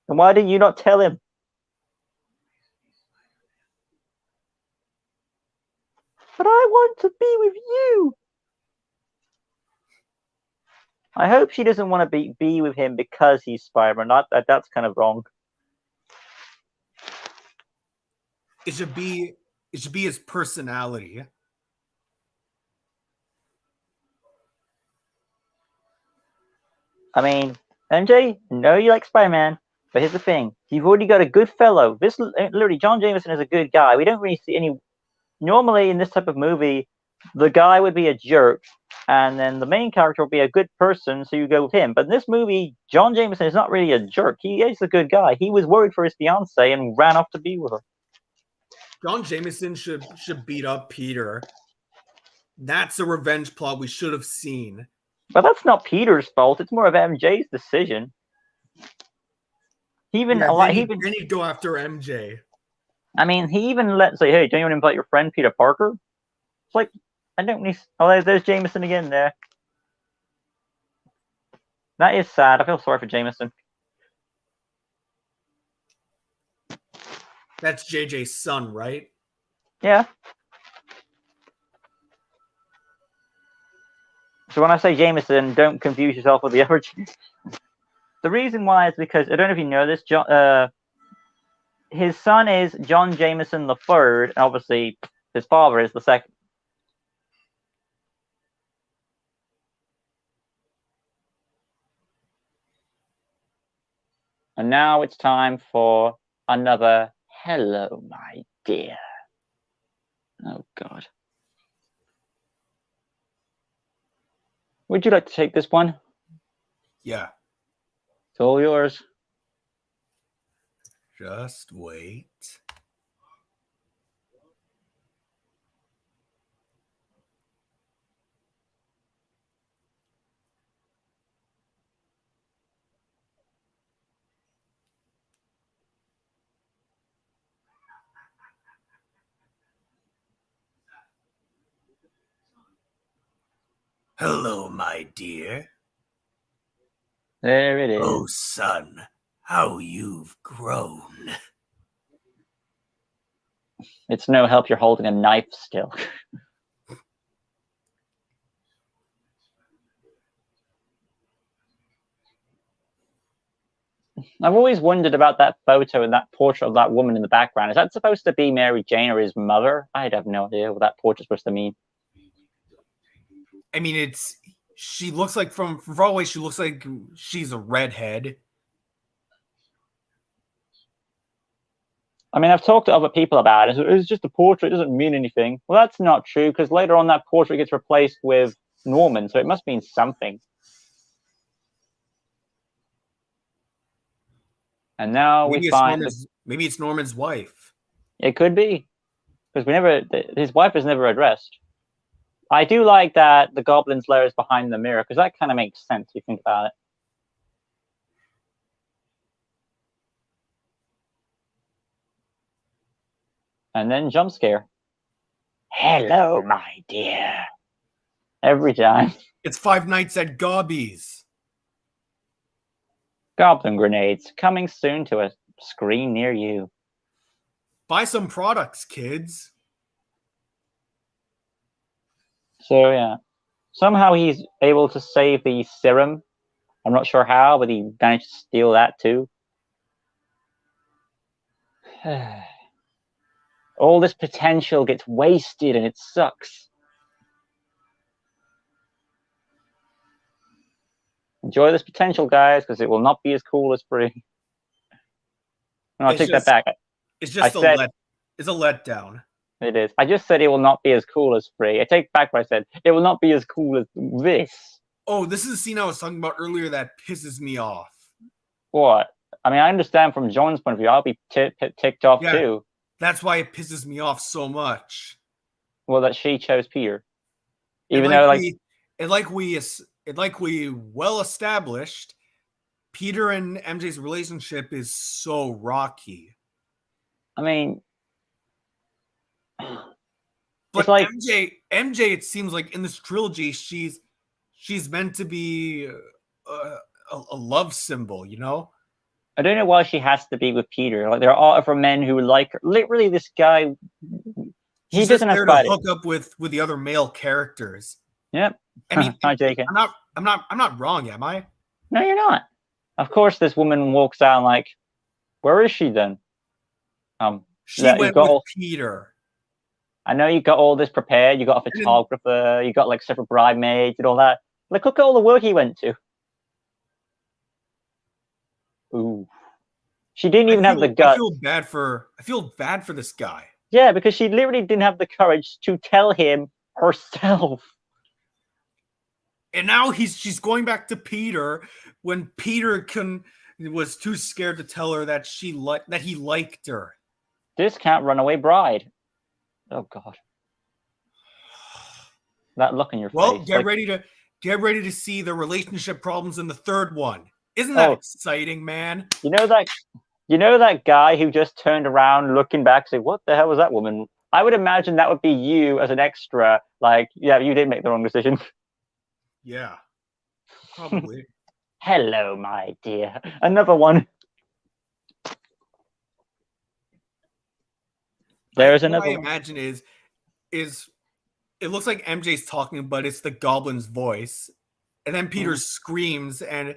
And why did you not tell him? But I want to be with you. I hope she doesn't want to be with him because he's Spider-Man. Not that's kind of wrong. It should be his personality. I mean, MJ, know you like Spider-Man, but here's the thing: you've already got a good fellow. This literally, John Jameson is a good guy. We don't really see any. Normally, in this type of movie, the guy would be a jerk, and then the main character will be a good person, so you go with him. But in this movie, John Jameson is not really a jerk. He is a good guy. He was worried for his fiancée and ran off to be with her. John Jameson should beat up Peter. That's a revenge plot we should have seen. But that's not Peter's fault. It's more of MJ's decision. Then he'd go after MJ. I mean, he even say, "Hey, don't you want to invite your friend Peter Parker?" It's like, I don't need. Oh, there's Jameson again there. That is sad. I feel sorry for Jameson. That's JJ's son, right? Yeah. So when I say Jameson, don't confuse yourself with the other. The reason why is because I don't know if you know this. His son is John Jameson the third, and obviously his father is the second. And now it's time for another hello, my dear. Oh, God. Would you like to take this one? Yeah. It's all yours. Just wait. Hello, my dear. There it is. Oh, son, how you've grown. It's no help you're holding a knife still. I've always wondered about that photo and that portrait of that woman in the background. Is that supposed to be Mary Jane or his mother? I'd have no idea what that portrait's supposed to mean. I mean, she looks like from far away, she looks like she's a redhead. I mean, I've talked to other people about it. It's just a portrait; it doesn't mean anything. Well, that's not true because later on, that portrait gets replaced with Norman, so it must mean something. And now Maybe we it's find Norman's wife. it could be because his wife is never addressed. I do like that the Goblin's lair is behind the mirror because that kind of makes sense if you think about it. And then jump scare. Hello, my dear. Every time. It's Five Nights at Gobby's. Goblin grenades coming soon to a screen near you. Buy some products, kids. So yeah, somehow he's able to save the serum. I'm not sure how, but he managed to steal that too. All this potential gets wasted and it sucks. Enjoy this potential, guys, because it will not be as cool as free. No, I'll take that back. It's just it's a letdown. It is. I just said it will not be as cool as free. I take back what I said. It will not be as cool as this. Oh, this is a scene I was talking about earlier that pisses me off. What? I mean, I understand from John's point of view. I'll be ticked off too. That's why it pisses me off so much. Well, that she chose Peter, even though like we well established, Peter and MJ's relationship is so rocky. I mean, but like MJ, it seems like in this trilogy, she's meant to be a love symbol, you know? I don't know why she has to be with Peter. Like, there are other men who would like her. Literally, this guy, he doesn't have to hook up with the other male characters. Yep. I mean, I'm not wrong, am I? No, you're not. Of course, this woman walks out like, where is she then? She went with Peter. I know you got all this prepared. You got a photographer. You got like several bridesmaids and all that. Like, look at all the work he went to. Ooh, she didn't even have the guts. I feel bad for this guy. Yeah, because she literally didn't have the courage to tell him herself. And now she's going back to Peter when Peter was too scared to tell her that he liked her. Discount runaway bride. Oh God. That look in your face. Well, get ready to see the relationship problems in the third one. Isn't that exciting, man? You know that guy who just turned around looking back saying, what the hell was that woman? I would imagine that would be you as an extra. Like, yeah, you did make the wrong decision. Yeah, probably. Hello, my dear. Another one. There's another one. What I imagine is it looks like MJ's talking, but it's the Goblin's voice. And then Peter screams and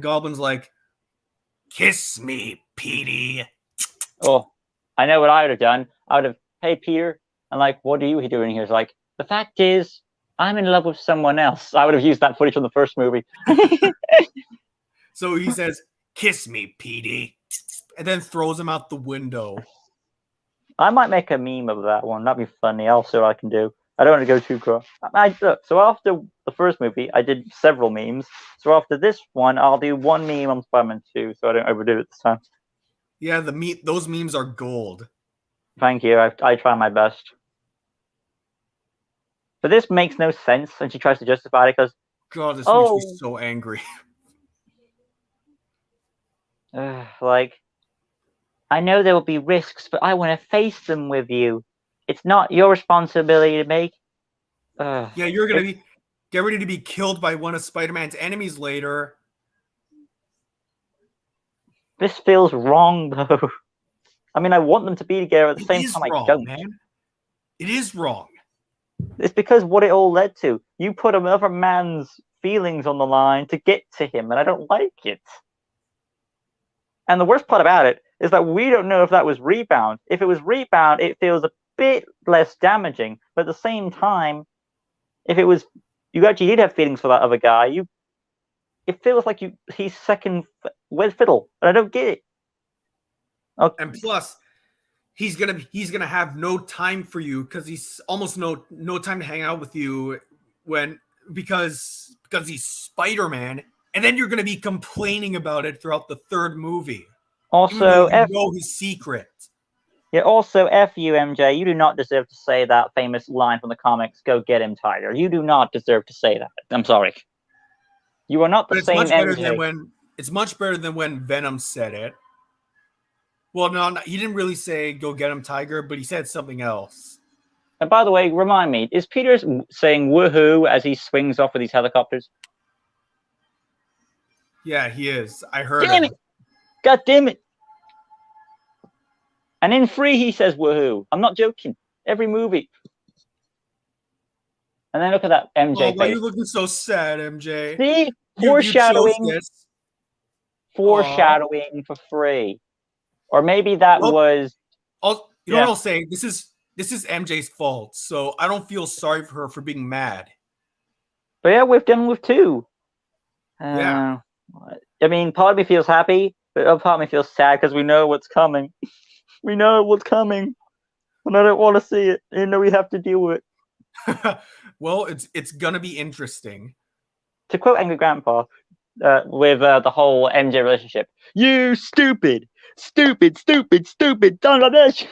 Goblin's like, kiss me, Petey. Oh, I know what I would have done. I would have, hey, Peter. And like, what are you doing here? It's like, the fact is, I'm in love with someone else. I would have used that footage from the first movie. So he says, kiss me, Petey. And then throws him out the window. I might make a meme of that one. That'd be funny. I'll see what I can do. I don't want to go too cross. So after the first movie, I did several memes. So after this one, I'll do one meme on Spider-Man 2, so I don't overdo it this time. Yeah, those memes are gold. Thank you. I try my best. But this makes no sense, and she tries to justify it because... God, this makes me so angry. Like, I know there will be risks, but I want to face them with you. It's not your responsibility to make. Yeah, you're gonna get ready to be killed by one of Spider-Man's enemies later. This feels wrong, though. I mean, I want them to be together at the same time. I don't. Man. It is wrong. It's because what it all led to. You put another man's feelings on the line to get to him, and I don't like it. And the worst part about it is that we don't know if that was rebound. If it was rebound, it feels a bit less damaging. But at the same time, if it was, you actually did have feelings for that other guy, it feels like he's second with fiddle, and I don't get it. Oh, And plus, he's gonna have no time for you because he's almost no time to hang out with you when because he's Spider-Man, and then you're gonna be complaining about it throughout the third movie, even though also, you know his secret. yeah, also, F you, MJ. You do not deserve to say that famous line from the comics, "Go get him, Tiger." You do not deserve to say that. I'm sorry. You are not the But same MJ. it's much better than when Venom said it. Well, no, he didn't really say "Go get him, Tiger," but he said something else. And by the way, remind me, is Peter saying "woohoo" as he swings off with these helicopters? Yeah, he is. I heard Damn him. it! God damn it! And in 3, he says "woohoo." I'm not joking. Every movie. And then look at that MJ Oh, why are face. you looking so sad, MJ? See, You chose this. foreshadowing for 3, or maybe that was. You know what I'll say? This is MJ's fault, so I don't feel sorry for her for being mad. But yeah, we've done with 2. Yeah. I mean, part of me feels happy, but other part of me feels sad because we know what's coming. We know what's coming, and I don't want to see it. You know, we have to deal with it. Well, it's gonna be interesting. To quote Angry Grandpa, with the whole MJ relationship, "You stupid, stupid, stupid, stupid, Bangladesh."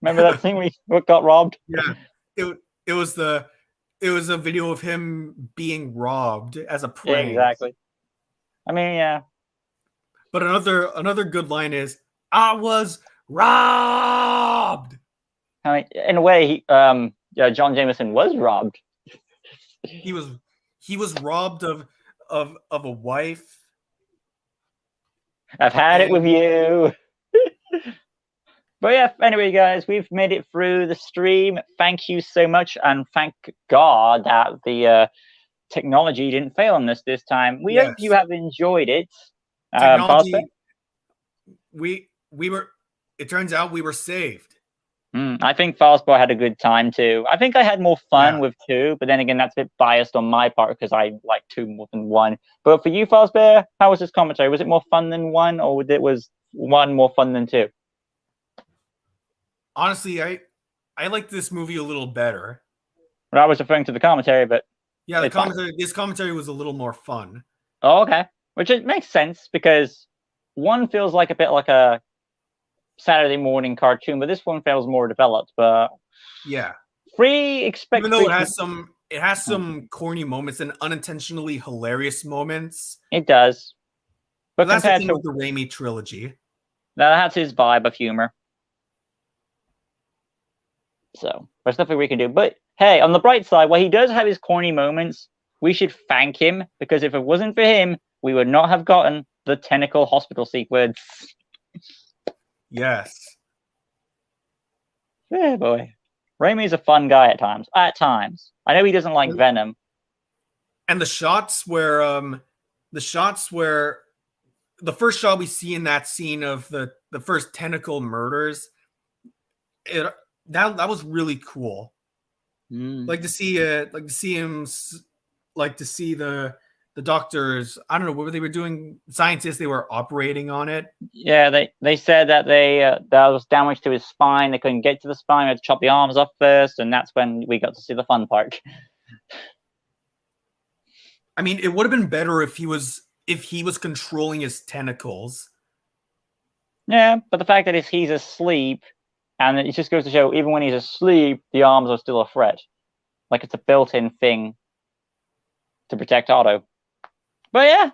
Remember that thing we got robbed? Yeah, it was a video of him being robbed as a prank. Exactly. I mean, yeah. But another good line is, "I was robbed." I mean, in a way, John Jameson was robbed. He was robbed of a wife. I've had it with you. But yeah, anyway, guys, we've made it through the stream. Thank you so much, and thank God that the technology didn't fail on us this time. We hope you have enjoyed it. Technology. We were. It turns out we were saved. I think Fastball had a good time too. I think I had more fun with 2, but then again, that's a bit biased on my part because I like 2 more than 1. But for you, Fastbear, how was this commentary? Was it more fun than 1, or was 1 more fun than 2? Honestly, I like this movie a little better. Well, I was referring to the commentary, but yeah, this commentary was a little more fun. Oh, okay, which it makes sense because 1 feels like a bit like a Saturday morning cartoon, but this one feels more developed. But yeah, 3 even though it has some corny moments and unintentionally hilarious moments. It does, but that's the thing with the Raimi trilogy. That's his vibe of humor. So there's nothing we can do. But hey, on the bright side, while he does have his corny moments, we should thank him because if it wasn't for him, we would not have gotten the tentacle hospital sequence. Yes. Yeah, boy. Raimi's a fun guy at times. At times. I know he doesn't like Venom. And the shots where the first shot we see in that scene of the first tentacle murders, that was really cool. Like to see the doctors, I don't know what they were doing, scientists, they were operating on it. Yeah, they said that there was damage to his spine. They couldn't get to the spine. They had to chop the arms off first, and that's when we got to see the fun part. I mean, it would have been better if he was controlling his tentacles. Yeah, but the fact that he's asleep, and it just goes to show, even when he's asleep, the arms are still a threat. Like it's a built-in thing to protect Otto. But yeah,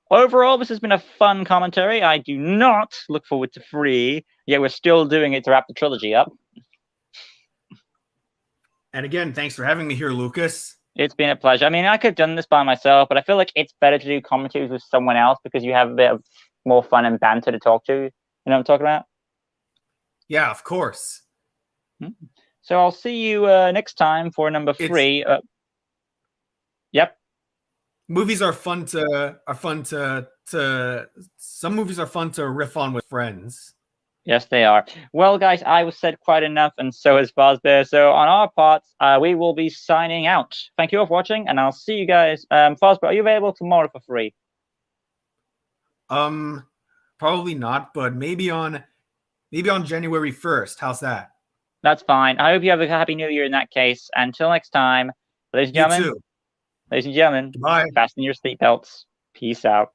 overall, this has been a fun commentary. I do not look forward to 3, yet we're still doing it to wrap the trilogy up. And again, thanks for having me here, Lucas. It's been a pleasure. I mean, I could have done this by myself, but I feel like it's better to do commentaries with someone else because you have a bit of more fun and banter to talk to. You know what I'm talking about? Yeah, of course. So I'll see you next time for number 3. Yep. Movies are fun to some movies are fun to riff on with friends. Yes, they are. Well, guys, I said quite enough, and so has Fazbear. So on our parts, we will be signing out. Thank you all for watching, and I'll see you guys. Fazbear, are you available tomorrow for 3? Probably not, but maybe on January 1st. How's that? That's fine. I hope you have a happy new year in that case. Until next time, You too. ladies and gentlemen, Goodbye. fasten your seatbelts. Peace out.